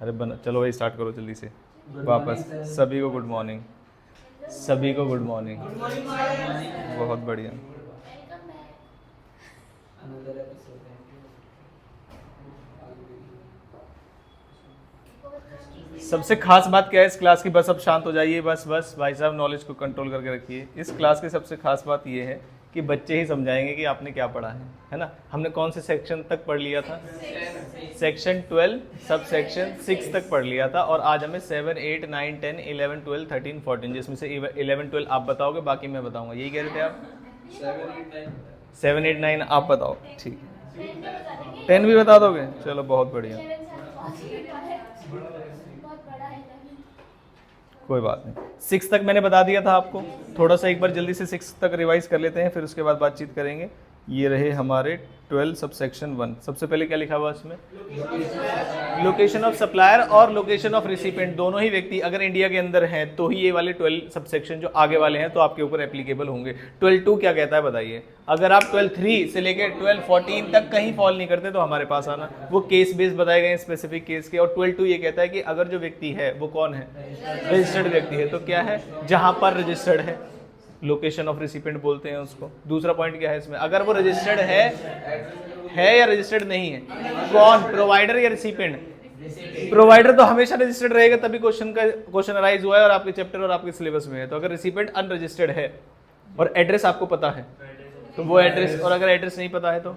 अरे बना, चलो भाई स्टार्ट करो जल्दी से वापस। सभी को गुड मॉर्निंग, सभी को गुड मॉर्निंग। बहुत बढ़िया। सबसे खास बात क्या है इस क्लास की? बस अब शांत हो जाइए, बस बस भाई साहब नॉलेज को कंट्रोल करके रखिए। इस क्लास की सबसे खास बात ये है कि बच्चे ही समझाएंगे कि आपने क्या पढ़ा है ना। हमने कौन से सेक्शन तक पढ़ लिया था? सेक्शन 12 सब सेक्शन 6 तक पढ़ लिया था, और आज हमें 7, 8, 9, 10, 11, 12, 13, 14, जिसमें से 11, 12 आप बताओगे, बाकी मैं बताऊंगा। यही कह रहे थे आप? 7, 8, 9 आप बताओ, ठीक है। 10 भी बता दोगे, चलो बहुत बढ़िया, कोई बात नहीं। 6 तक मैंने बता दिया था आपको। थोड़ा सा एक बार जल्दी से 6 तक रिवाइज कर लेते हैं, फिर उसके बाद बातचीत करेंगे। ये रहे हमारे 12 सब सेक्शन 1। सबसे पहले क्या लिखा हुआ इसमें? लोकेशन ऑफ सप्लायर और लोकेशन ऑफ रिसिपेंट, दोनों ही व्यक्ति अगर इंडिया के अंदर हैं तो ही ये वाले 12 सब सेक्शन जो आगे वाले हैं तो आपके ऊपर एप्लीकेबल होंगे। 12.2 क्या कहता है बताइए? अगर आप 12.3 से लेकर 12.14 तक कहीं फॉल नहीं करते तो हमारे पास आना, वो केस बेस बताए गए स्पेसिफिक केस के। और 12.2 ये कहता है कि अगर जो व्यक्ति है वो कौन है? रजिस्टर्ड व्यक्ति है। तो क्या है? जहां पर रजिस्टर्ड है, लोकेशन ऑफ रिसिपेंट बोलते हैं उसको। दूसरा पॉइंट क्या है इसमें? अगर वो रजिस्टर्ड है या रजिस्टर्ड नहीं है? कौन? प्रोवाइडर या रिसिपेंट? प्रोवाइडर तो हमेशा रजिस्टर्ड रहेगा, तभी क्वेश्चन अराइज हुआ है और आपके चैप्टर और आपके सिलेबस में है। तो अगर रिसिपेंट अनरजिस्टर्ड है और एड्रेस आपको पता है तो वो एड्रेस, और अगर एड्रेस नहीं पता है तो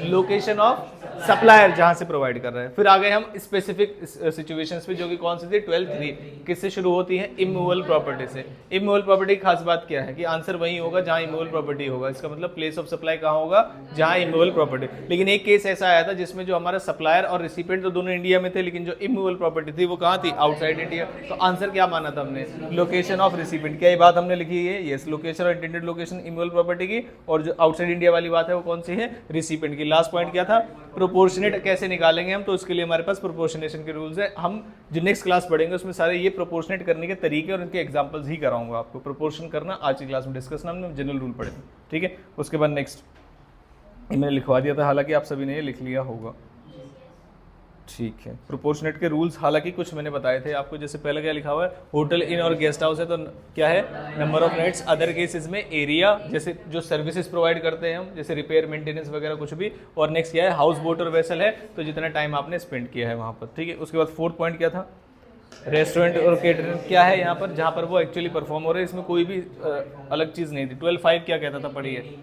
लोकेशन ऑफ सप्लायर जहां से प्रोवाइड कर रहे हैं। फिर आ गए हम स्पेसिफिक सिचुएशंस पे, जो कि कौन सी थी? 12.3 किससे शुरू होती है? इमूवेबल प्रॉपर्टी से। इमूवेबल प्रॉपर्टी की खास बात क्या है कि आंसर वही होगा जहां इमूवेबल प्रॉपर्टी होगा। इसका मतलब प्लेस ऑफ सप्लाई कहां होगा? जहां इमूवेबल प्रॉपर्टी। लेकिन एक केस ऐसा आया था जिसमें जो हमारा सप्लायर और रिसिपेंट तो दोनों इंडिया में थे, लेकिन जो इमूवेबल प्रॉपर्टी थी वो कहां थी? Outside India. तो आंसर क्या माना था हमने? Location of recipient. क्या ये बात हमने लिखी है? यस, लोकेशन और इंटेंडेड लोकेशन इमूवेबल प्रॉपर्टी की, और जो आउटसाइड इंडिया वाली बात है वो कौन सी है? रिसिपेंट की। लास्ट पॉइंट क्या था? प्रोपोर्शनेट कैसे निकालेंगे हम, तो उसके लिए हमारे पास प्रोपोर्शनेशन के रूल्स है। हम जो नेक्स्ट क्लास पढ़ेंगे उसमें सारे ये प्रोपोर्शनेट करने के तरीके और उनके एग्जांपल्स ही कराऊंगा आपको। प्रोपोर्शन करना आज की क्लास में डिस्कस, हमने जनरल रूल पढ़े, ठीक है। उसके बाद नेक्स्ट मैंने लिखवा दिया था, हालांकि आप सभी ने ये लिख लिया होगा, ठीक है। प्रोपोर्शनेट के रूल्स हालांकि कुछ मैंने बताए थे आपको। जैसे पहले क्या लिखा हुआ है? होटल, इन और गेस्ट हाउस है तो क्या है? Number of nights. Other cases में एरिया, जैसे जो सर्विसेज प्रोवाइड करते हैं हम, जैसे रिपेयर, मेंटेनेंस वगैरह कुछ भी। और नेक्स्ट क्या है? हाउस बोट और वेसल है, तो जितना टाइम आपने स्पेंड किया है वहाँ पर, ठीक है। उसके बाद 4th पॉइंट क्या था? रेस्टोरेंट और केटरिंग क्या है यहाँ पर? जहाँ पर वो एक्चुअली परफॉर्म हो रहे हैं, इसमें कोई भी अलग चीज़ नहीं थी। 12.5 क्या कहता था? पढ़िए।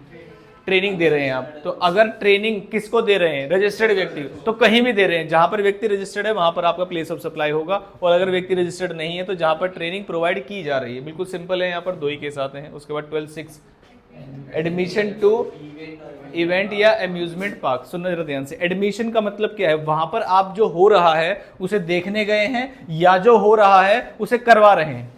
ट्रेनिंग दे रहे हैं आप, तो अगर ट्रेनिंग किसको दे रहे हैं? रजिस्टर्ड व्यक्ति, तो कहीं भी दे रहे हैं जहां पर व्यक्ति रजिस्टर्ड है वहां पर आपका प्लेस ऑफ सप्लाई होगा। और अगर व्यक्ति रजिस्टर्ड नहीं है तो जहां पर ट्रेनिंग प्रोवाइड की जा रही है। बिल्कुल सिंपल है, यहाँ पर 2 ही केस आते हैं। उसके बाद 12.6 एडमिशन टू इवेंट या अम्यूजमेंट पार्क। सुनना जरा ध्यान से। एडमिशन का मतलब क्या है? वहां पर आप जो हो रहा है उसे देखने गए हैं, या जो हो रहा है उसे करवा रहे हैं?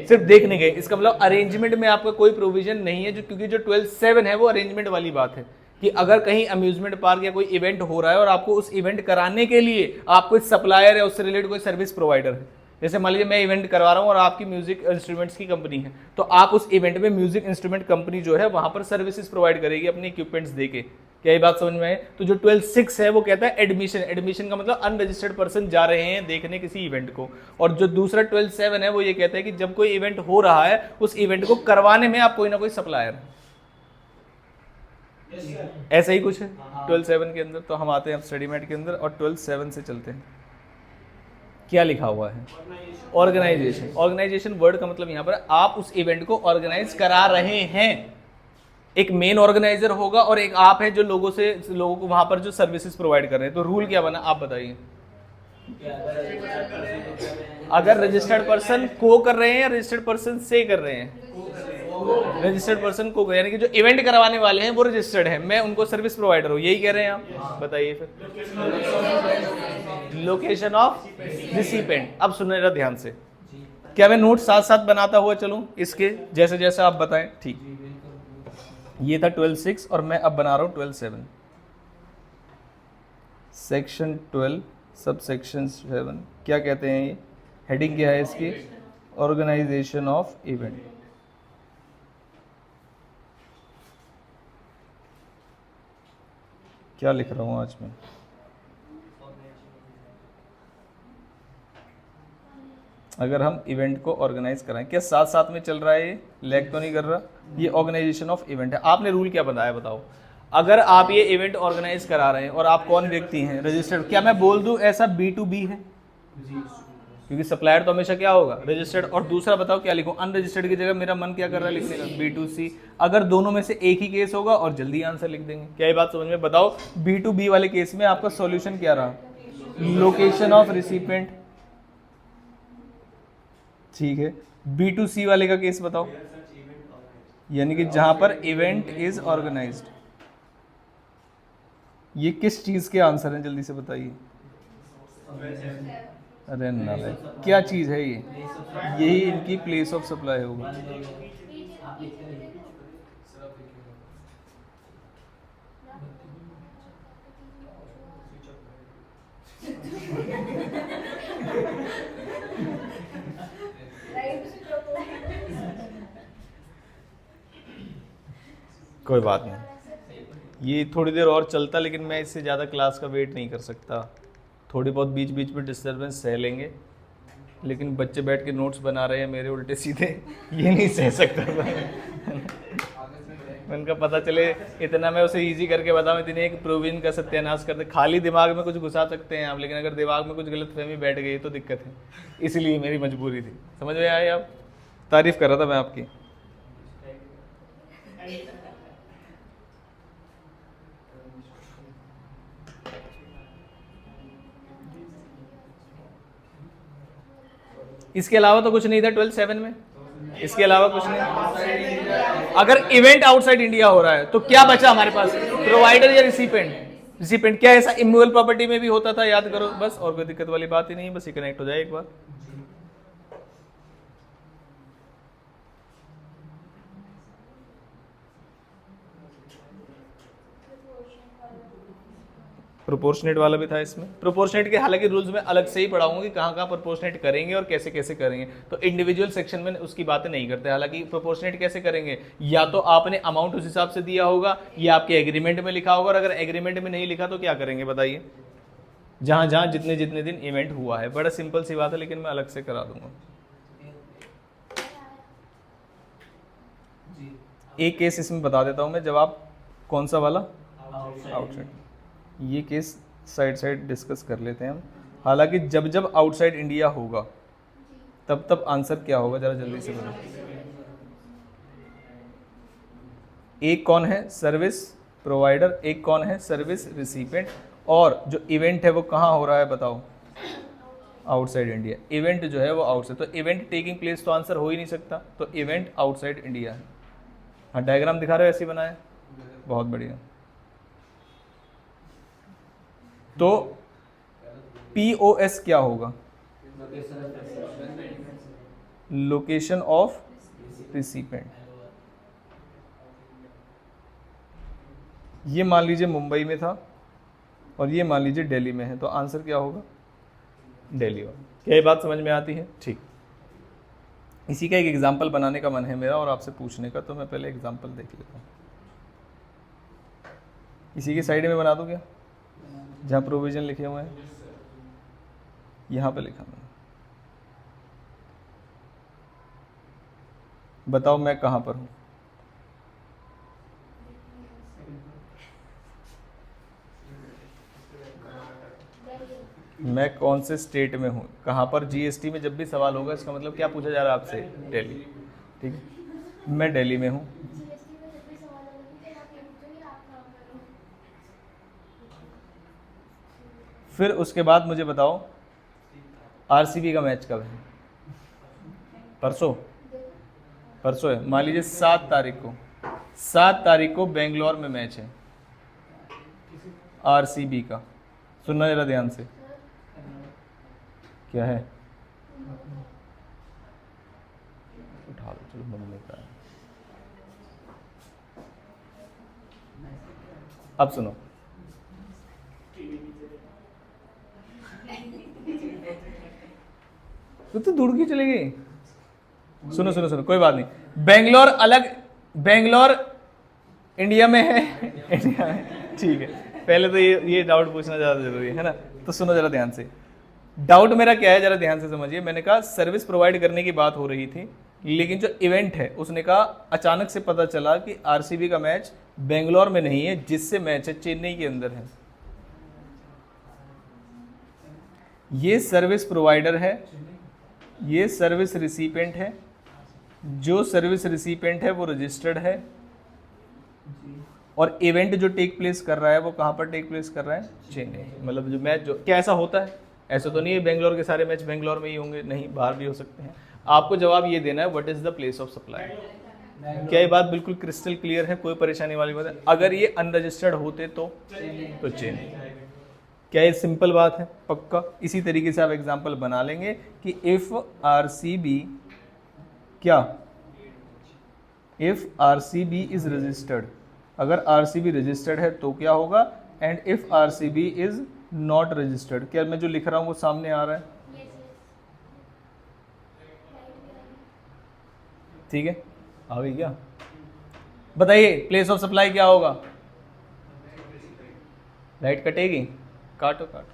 सिर्फ देखने गए। इसका मतलब अरेंजमेंट में आपका कोई प्रोविजन नहीं है, जो क्योंकि जो 12.7 है वो अरेंजमेंट वाली बात है कि अगर कहीं अम्यूजमेंट पार्क या कोई इवेंट हो रहा है और आपको उस इवेंट कराने के लिए आपको सप्लायर या उससे रिलेटेड कोई सर्विस प्रोवाइडर है। जैसे मान लीजिए मैं इवेंट करवा रहा हूं और आपकी म्यूजिक इंस्ट्रूमेंट्स की कंपनी है, तो आप उस इवेंट में म्यूजिक इंस्ट्रूमेंट कंपनी जो है वहां पर सर्विसेज प्रोवाइड करेगी अपने इक्विपमेंट्स देके। क्या ये बात समझ में आए? तो जो 12.6 है वो कहता है एडमिशन। एडमिशन का मतलब अनरजिस्टर्ड पर्सन जा रहे हैं देखने किसी इवेंट को। और जो दूसरा 12.7 है वो ये कहता है कि जब कोई इवेंट हो रहा है उस इवेंट को करवाने में आप कोई ना कोई सप्लायर, ऐसा ही कुछ है 12.7 के अंदर। तो हम आते हैं अब स्टडी मैट के अंदर और 12.7 से चलते हैं। क्या लिखा हुआ है? ऑर्गेनाइजेशन। ऑर्गेनाइजेशन वर्ड का मतलब यहाँ पर आप उस इवेंट को ऑर्गेनाइज करा रहे हैं। एक मेन ऑर्गेनाइजर होगा और एक आप है जो लोगों को वहां पर जो सर्विसेज प्रोवाइड कर रहे हैं। तो रूल क्या बना आप बताइए? अगर रजिस्टर्ड पर्सन को कर रहे हैं या रजिस्टर्ड पर्सन से कर रहे हैं? रजिस्टर्ड पर्सन को, यानी कि जो इवेंट करवाने वाले हैं वो रजिस्टर्ड है, मैं उनको सर्विस प्रोवाइडर हूं, यही कह रहे हैं आप? बताइए फिर। Location of recipient. अब सुनने जरा ध्यान से। क्या मैं नोट साथ साथ बनाता हुआ चलूं इसके जैसे जैसे आप बताएं? ठीक। ये था 12.6 और मैं अब बना रहा हूं 12.7। सेक्शन 12 सब सेक्शन 7 क्या कहते हैं? ये हेडिंग क्या है इसकी? Organisation of event. क्या लिख रहा हूं आज मैं? अगर हम इवेंट को ऑर्गेनाइज कराएं, क्या साथ साथ में चल रहा है, ये लैग तो नहीं कर रहा? ये ऑर्गेनाइजेशन ऑफ इवेंट है। आपने रूल क्या बताया बताओ? अगर आप ये इवेंट ऑर्गेनाइज करा रहे हैं और आप कौन व्यक्ति हैं, रजिस्टर्ड, क्या मैं बोल दूं ऐसा B2B है? क्योंकि सप्लायर तो हमेशा क्या होगा, रजिस्टर्ड। और दूसरा बताओ क्या लिखूं, अनरजिस्टर्ड की जगह मेरा मन क्या कर रहा है लिखने का, B2C। अगर दोनों में से एक ही केस होगा और जल्दी आंसर लिख देंगे। क्या ये बात समझ में? बताओ B2B वाले केस में आपका सॉल्यूशन क्या रहा? लोकेशन ऑफ रिसिपेंट, ठीक है। B2C वाले का केस बताओ, यानी कि जहां पर इवेंट इज ऑर्गेनाइज्ड। ये किस चीज के आंसर हैं, जल्दी से बताइए। अरे नालायक, क्या चीज है ये? यही इनकी प्लेस ऑफ सप्लाई होगा। कोई बात नहीं, ये थोड़ी देर और चलता, लेकिन मैं इससे ज़्यादा क्लास का वेट नहीं कर सकता। थोड़ी बहुत बीच बीच में डिस्टर्बेंस सह लेंगे, लेकिन बच्चे बैठ के नोट्स बना रहे हैं मेरे उल्टे सीधे, ये नहीं सह सकता उनका पता चले इतना मैं उसे इजी करके बताऊं, इतने एक प्रोविजन का सत्यानाश करते। खाली दिमाग में कुछ घुसा सकते हैं आप, लेकिन अगर दिमाग में कुछ गलत फहमी बैठ गई तो दिक्कत है। इसलिए मेरी मजबूरी थी। समझ में आए आप? तारीफ कर रहा था मैं आपकी। इसके अलावा तो कुछ नहीं था 12/7 में, इसके अलावा कुछ नहीं। अगर इवेंट आउटसाइड इंडिया हो रहा है तो क्या बचा हमारे पास, प्रोवाइडर या रिसिपेंट? रिसिपेंट क्या ऐसा इमूवेबल प्रॉपर्टी में भी होता था, याद करो बस, और कोई दिक्कत वाली बात ही नहीं, बस ये कनेक्ट हो जाए एक बार। प्रोपोर्शनेट वाला भी था इसमें। प्रोपोर्शनेट के हालांकि रूल्स में अलग से ही पढ़ाऊंगा कि कहाँ कहाँ प्रोपोर्शनेट करेंगे और कैसे कैसे करेंगे, तो इंडिविजुअल सेक्शन में उसकी बातें नहीं करते। हालांकि प्रोपोर्शनेट कैसे करेंगे, या तो आपने अमाउंट उस हिसाब से दिया होगा या आपके एग्रीमेंट में लिखा होगा, और अगर एग्रीमेंट में नहीं लिखा तो क्या करेंगे बताइए, जहाँ जहाँ जितने जितने दिन इवेंट हुआ है। बड़ा सिंपल सी बात है, लेकिन मैं अलग से करा दूंगा। एक केस इसमें बता देता हूँ मैं, जब आप कौन सा वाला, आउटसाइड, ये केस साइड साइड डिस्कस कर लेते हैं हम। हालांकि जब जब आउटसाइड इंडिया होगा तब तब आंसर क्या होगा, जरा जल्दी से बताओ। एक कौन है, सर्विस प्रोवाइडर, एक कौन है, सर्विस रिसिपेंट, और जो इवेंट है वो कहाँ हो रहा है बताओ, आउटसाइड इंडिया। इवेंट जो है वो आउटसाइड, तो इवेंट टेकिंग प्लेस तो आंसर हो ही नहीं सकता, तो इवेंट आउटसाइड इंडिया है। हाँ, डायग्राम दिखा रहे हो, ऐसे ही बनाए, बहुत बढ़िया। तो POS क्या होगा, लोकेशन ऑफ रिसिपेंट। ये मान लीजिए मुंबई में था और ये मान लीजिए दिल्ली में है, तो आंसर क्या होगा, दिल्ली वाला। क्या ये बात समझ में आती है? ठीक। इसी का एक एग्जाम्पल बनाने का मन है मेरा और आपसे पूछने का, तो मैं पहले एग्जाम्पल देख लेता हूँ। इसी के साइड में बना दूँ क्या, जहाँ प्रोविजन लिखे हुए हैं, यहाँ पे लिखा मैंने। बताओ मैं कहाँ पर हूँ, मैं कौन से स्टेट में हूँ, कहाँ पर। GST में जब भी सवाल होगा इसका मतलब क्या पूछा जा रहा है आपसे, दिल्ली। ठीक है, मैं दिल्ली में हूँ। फिर उसके बाद मुझे बताओ RCB का मैच कब है, परसों, परसों है। मान लीजिए 7 तारीख को, 7 तारीख को बेंगलोर में मैच है RCB का। सुनना जरा ध्यान से, क्या है, उठा लो, चलो मम्मी का। अब सुनो, तो दूर की चली गई। सुनो सुनो सुनो, कोई बात नहीं। बेंगलोर अलग, बेंगलोर इंडिया में है, इंडिया में, ठीक है। पहले तो ये डाउट पूछना ज़्यादा जरूरी है ना। तो सुनो जरा ध्यान से, डाउट मेरा क्या है, जरा ध्यान से समझिए। मैंने कहा सर्विस प्रोवाइड करने की बात हो रही थी, लेकिन जो इवेंट है उसने कहा अचानक से पता चला कि आरसीबी का मैच बेंगलोर में नहीं है, जिससे मैच है चेन्नई के अंदर है। ये सर्विस प्रोवाइडर है, ये सर्विस रिसिपेंट है। जो सर्विस रिसिपेंट है वो रजिस्टर्ड है, और इवेंट जो टेक प्लेस कर रहा है वो कहाँ पर टेक प्लेस कर रहा है? चेन्नई। मतलब जो मैच, जो क्या ऐसा होता है? ऐसा तो नहीं है बेंगलोर के सारे मैच बेंगलोर में ही होंगे, नहीं, बाहर भी हो सकते हैं। आपको जवाब ये देना है what is the place of supply. क्या ये बात बिल्कुल क्रिस्टल क्लियर है? कोई परेशानी वाली बात है? अगर ये अनरजिस्टर्ड होते तो चेन्नई। क्या ये सिंपल बात है? पक्का। इसी तरीके से आप एग्जांपल बना लेंगे कि इफ आरसीबी, क्या इफ आरसीबी इज रजिस्टर्ड, अगर आरसीबी रजिस्टर्ड है तो क्या होगा, and if RCB is not registered. क्या मैं जो लिख रहा हूं वो सामने आ रहा है? ठीक है, आ गई क्या? बताइए प्लेस ऑफ सप्लाई क्या होगा? लाइट कटेगी? काटो काटो।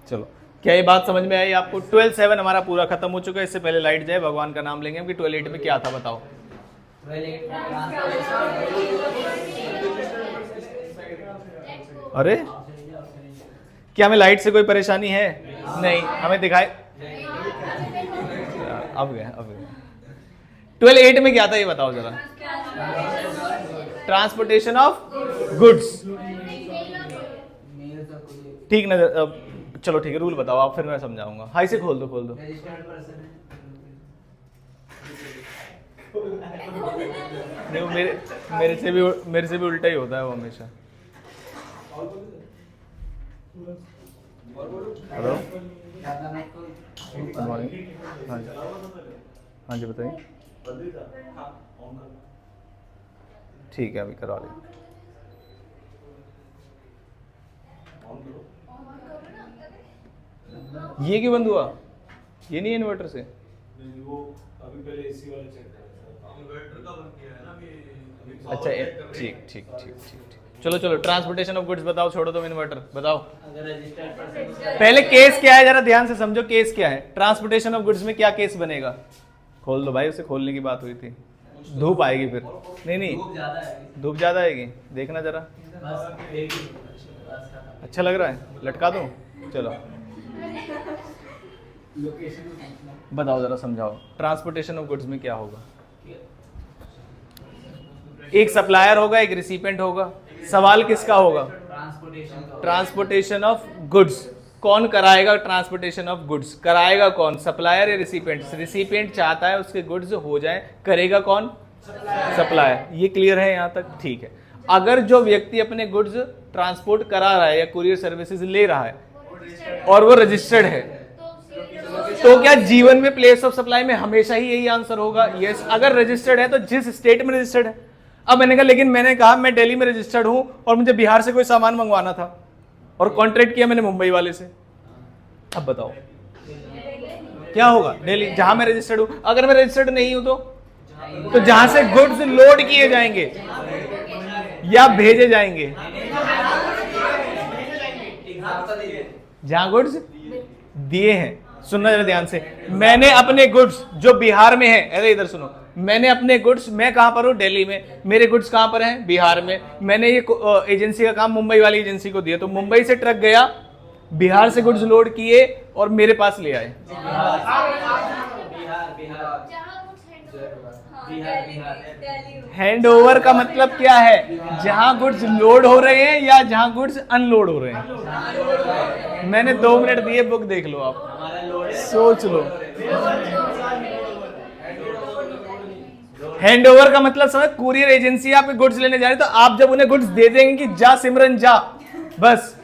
चलो, क्या ये बात समझ में आई आपको? 12/7 हमारा पूरा खत्म हो चुका है। इससे पहले लाइट जाए, भगवान का नाम लेंगे हम कि 12/8 में क्या था बताओ। अरे क्या हमें लाइट से कोई परेशानी है? नहीं, हमें दिखाए। अब गया, अब गया। 12/8 में क्या था ये बताओ जरा। Transportation of goods. ठीक नजर, चलो ठीक है, रूल बताओ आप, फिर मैं समझाऊंगा। हाई से खोल दो, खोल दो। नहीं, मेरे से भी उल्टा ही होता है वो हमेशा। Hello, good morning. हाँ जी, हाँ जी बताइए। ठीक है, अभी करवा लेंगे। ये क्यों बंद हुआ? ये नहीं है इन्वर्टर से? वो अभी पहले एसी वाला चेक करा, इन्वर्टर का बंद किया है ना अभी। अच्छा, ठीक ठीक ठीक ठीक। चलो चलो, ट्रांसपोर्टेशन ऑफ गुड्स बताओ, छोड़ो तुम इन्वर्टर, बताओ। पहले केस क्या है जरा ध्यान से समझो, केस क्या है? ट्रांसपोर्टेशन ऑफ गुड्स में क्या केस बनेगा? खोल दो भाई, उसे खोलने की बात हुई थी। धूप आएगी फिर। नहीं नहीं, धूप ज्यादा आएगी, देखना जरा। अच्छा लग रहा है, लटका दूं? चलो बताओ जरा, समझाओ। ट्रांसपोर्टेशन ऑफ गुड्स में क्या होगा? एक सप्लायर होगा, एक रिसिपेंट होगा। सवाल किसका होगा? Transportation of goods. कौन कराएगा ट्रांसपोर्टेशन ऑफ गुड्स? कराएगा कौन? सप्लायर या रिसिपेंट? रिसिपेंट चाहता है उसके गुड्स हो जाए, करेगा कौन? सप्लायर। ये क्लियर है यहाँ तक? ठीक है। अगर जो व्यक्ति अपने गुड्स ट्रांसपोर्ट करा रहा है या कुरियर सर्विसेज ले रहा है और वो रजिस्टर्ड है, तो क्या जीवन में प्लेस ऑफ सप्लाई में हमेशा ही यही आंसर होगा? यस। अगर रजिस्टर्ड है तो जिस स्टेट में रजिस्टर्ड है। अब मैंने कहा, लेकिन मैंने कहा मैं दिल्ली में रजिस्टर्ड हूं और मुझे बिहार से कोई सामान मंगवाना था और कॉन्ट्रैक्ट किया मैंने मुंबई वाले से। अब बताओ क्या होगा? दिल्ली, जहां मैं रजिस्टर्ड हूं। अगर मैं रजिस्टर्ड नहीं हूं तो जहां से गुड्स लोड किए जाएंगे या भेजे जाएंगे, जहां गुड्स दिए हैं। सुनना जरा ध्यान से। मैंने अपने गुड्स जो बिहार में है, अरे इधर सुनो, मैंने अपने गुड्स, मैं कहां पर हूं? दिल्ली में। मेरे गुड्स कहां पर हैं? बिहार में। मैंने ये एजेंसी का काम मुंबई वाली एजेंसी को दिया, तो मुंबई से ट्रक गया, बिहार से गुड्स लोड किए और मेरे पास ले आए। हैंड ओवर का मतलब क्या है? जहां गुड्स लोड हो रहे हैं या जहां गुड्स अनलोड हो रहे हैं। मैंने 2 मिनट दिए, बुक देख लो आप, सोच लो। हैंड ओवर का मतलब समझ, कुरियर एजेंसी आपके गुड्स लेने जा रही है, तो आप जब उन्हें गुड्स दे देंगे कि जा सिमरन जा, बस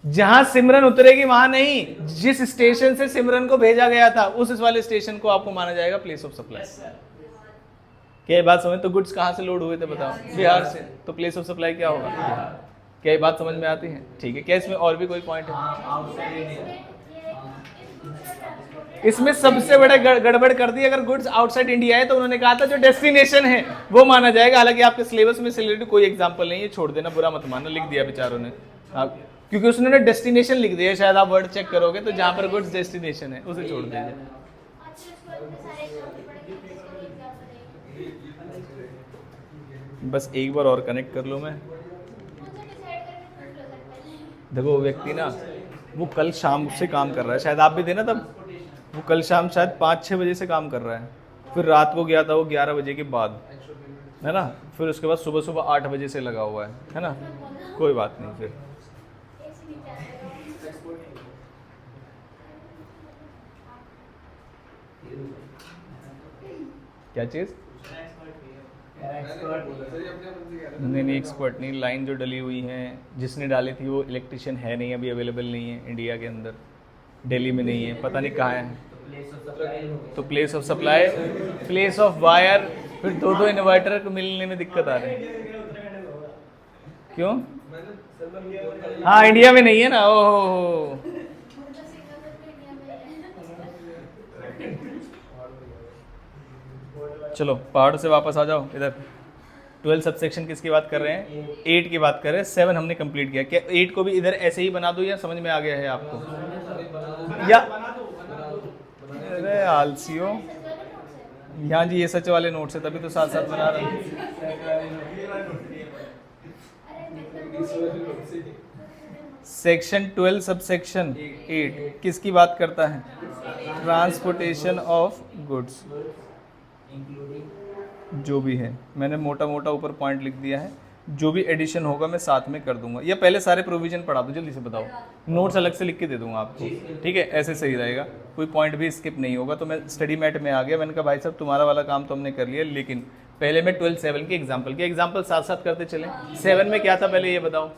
जहां सिमरन उतरेगी वहां नहीं, जिस स्टेशन से सिमरन को भेजा गया था उस वाले स्टेशन को आपको माना जाएगा प्लेस ऑफ सप्लाई। क्या ये बात समझ? तो गुड्स कहां से लोड हुए थे बताओ? बिहार से। तो प्लेस ऑफ सप्लाई क्या होगा? क्या ये बात समझ में आती है? ठीक है। क्या इसमें और भी कोई पॉइंट है? इसमें सबसे बड़ा गड़बड़ कर दी, अगर गुड्स आउटसाइड इंडिया है तो उन्होंने कहा था जो डेस्टिनेशन है वो माना जाएगा। हालांकि आपके सिलेबस में रिलेटेड कोई एग्जांपल नहीं है, छोड़ देना, बुरा मत मानना, लिख दिया बेचारों ने आप, क्योंकि उसने डेस्टिनेशन लिख दिया, शायद आप वर्ड चेक करोगे तो जहां पर गुड्स डेस्टिनेशन है उसे छोड़ दीजिए। बस एक बार और कनेक्ट कर लो। मैं देखो वो व्यक्ति ना, वो कल शाम से काम कर रहा है, शायद आप भी थे ना तब, वो कल शाम शायद 5-6 बजे से काम कर रहा है, फिर रात को गया था वो 11 बजे के बाद, है ना, फिर उसके बाद सुबह सुबह 8 बजे से लगा हुआ है ना। कोई बात नहीं। फिर क्या चीज़? नहीं, एक्सपर्ट नहीं, लाइन जो डली हुई है, जिसने डाली थी वो इलेक्ट्रिशियन है नहीं, अभी अवेलेबल नहीं है इंडिया के अंदर, दिल्ली में नहीं है, पता नहीं कहाँ है। तो place of supply, place of wire, फिर दो इन्वर्टर को मिलने में दिक्कत आ रही है। क्यों? हाँ इंडिया में नहीं है ना। ओहो, चलो पहाड़ से वापस आ जाओ इधर। 12 सबसेक्शन किसकी बात कर रहे हैं? 8 की बात कर रहे हैं। 7 हमने कंप्लीट किया। क्या 8 को भी इधर ऐसे ही बना दो या समझ में आ गया है आपको? या अरे आलसियो, यहाँ जी ये सच वाले नोट्स है, तभी तो साथ साथ बना रहे हैं। सेक्शन 12 सबसेक्शन 8 किसकी बात करता है? ट्रांसपोर्टेशन ऑफ गुड्स, जो भी है मैंने मोटा मोटा ऊपर पॉइंट लिख दिया है, जो भी एडिशन होगा मैं साथ में कर दूंगा, या पहले सारे प्रोविजन पढ़ा दो, जल्दी से बताओ, नोट्स अलग से लिख के दे दूंगा आपको, ठीक है? ऐसे सही रहेगा, कोई पॉइंट भी स्किप नहीं होगा। तो मैं स्टडी मैट में आ गया, मैंने कहा भाई साहब तुम्हारा वाला काम तो हमने कर लिया, लेकिन पहले मैं 12/7 के एग्जाम्पल साथ साथ करते चले। 7 में क्या था पहले ये बताओ?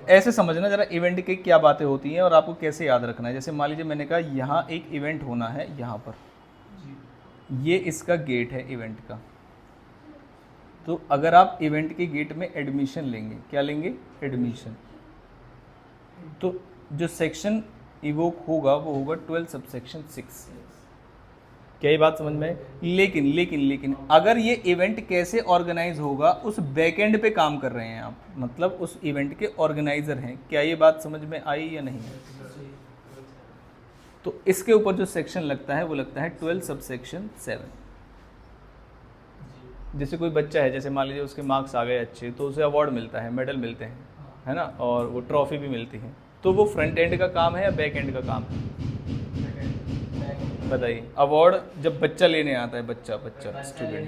ऐसे समझना जरा इवेंट की क्या बातें होती हैं और आपको कैसे याद रखना है। जैसे मान लीजिए मैंने कहा यहाँ एक इवेंट होना है, यहाँ पर ये इसका गेट है इवेंट का, तो अगर आप इवेंट के गेट में एडमिशन लेंगे, क्या लेंगे? एडमिशन, तो जो सेक्शन इवोक होगा वो होगा 12 सबसेक्शन 6। क्या ये बात समझ में? लेकिन लेकिन लेकिन अगर ये इवेंट कैसे ऑर्गेनाइज होगा, उस बैकएंड पे काम कर रहे हैं आप, मतलब उस इवेंट के ऑर्गेनाइजर हैं। क्या ये बात समझ में आई या नहीं? तो इसके ऊपर जो सेक्शन लगता है वो लगता है 12 सबसेक्शन 7। जैसे कोई बच्चा है, जैसे मान लीजिए उसके मार्क्स आ गए अच्छे, तो उसे अवार्ड मिलता है, मेडल मिलते हैं, है ना, और वो ट्रॉफी भी मिलती है, तो वो फ्रंट एंड का काम है या बैक एंड का काम है? बताइए। अवार्ड जब बच्चा लेने आता है, बच्चा स्टूडेंट,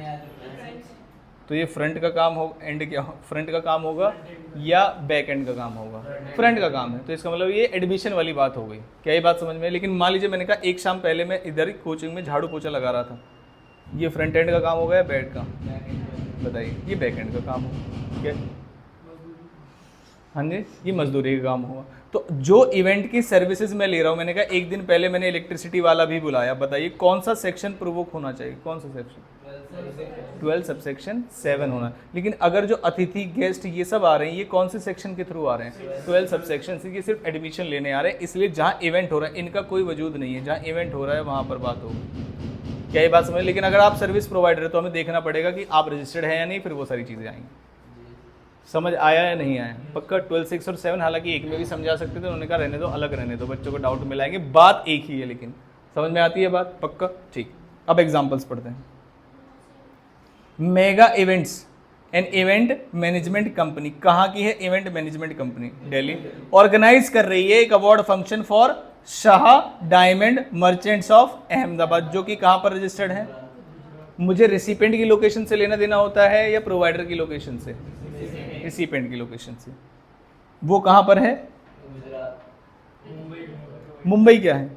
तो ये फ्रंट का काम हो, एंड क्या फ्रंट का काम होगा या बैक एंड का काम होगा? फ्रंट का काम है। तो इसका मतलब ये एडमिशन वाली बात हो गई। क्या ये बात समझ में? लेकिन मान लीजिए मैंने कहा एक शाम पहले मैं इधर ही कोचिंग में झाड़ू पोछा लगा रहा था, ये फ्रंट एंड का काम होगा या बैक का? बताइए। ये बैक एंड का काम होगा। क्या? हाँ जी, ये मजदूरी का काम हुआ। तो जो इवेंट की सर्विसेज मैं ले रहा हूँ, मैंने कहा एक दिन पहले मैंने इलेक्ट्रिसिटी वाला भी बुलाया, बताइए कौन सा सेक्शन प्रोवोक होना चाहिए? कौन सा सेक्शन? 12 सबसेक्शन 7 होना। लेकिन अगर जो अतिथि गेस्ट ये सब आ रहे हैं, ये कौन से सेक्शन के थ्रू आ रहे हैं? 12 सबसेक्शन से। ये सिर्फ एडमिशन लेने आ रहे हैं, इसलिए जहाँ इवेंट हो रहा है इनका कोई वजूद नहीं है, जहाँ इवेंट हो रहा है वहाँ पर बात होगी। क्या ये बात समझ? लेकिन अगर आप सर्विस प्रोवाइडर है तो हमें देखना पड़ेगा कि आप रजिस्टर्ड हैं या नहीं, फिर वो सारी चीज़ें आएंगी। समझ आया या नहीं आया? पक्का 12, 6 और 7, हालांकि एक में भी समझा सकते थे, उन्होंने कहा रहने दो, अलग रहने दो, बच्चों को डाउट में लाएंगे, बात एक ही है, लेकिन समझ में आती है बात? पक्का, ठीक। अब एग्जांपल्स पढ़ते हैं। Mega events an event management company, कहाँ की है event management company? Delhi. Organise कर रही है एक award function for Shah diamond merchants of Ahmedabad, जो कि कहाँ पर रजिस्टर्ड है? मुझे रिसिपेंट की लोकेशन से लेना देना होता है या प्रोवाइडर की लोकेशन से? रिसिपेंट की लोकेशन से। वो कहाँ पर है? मुंबई। क्या है?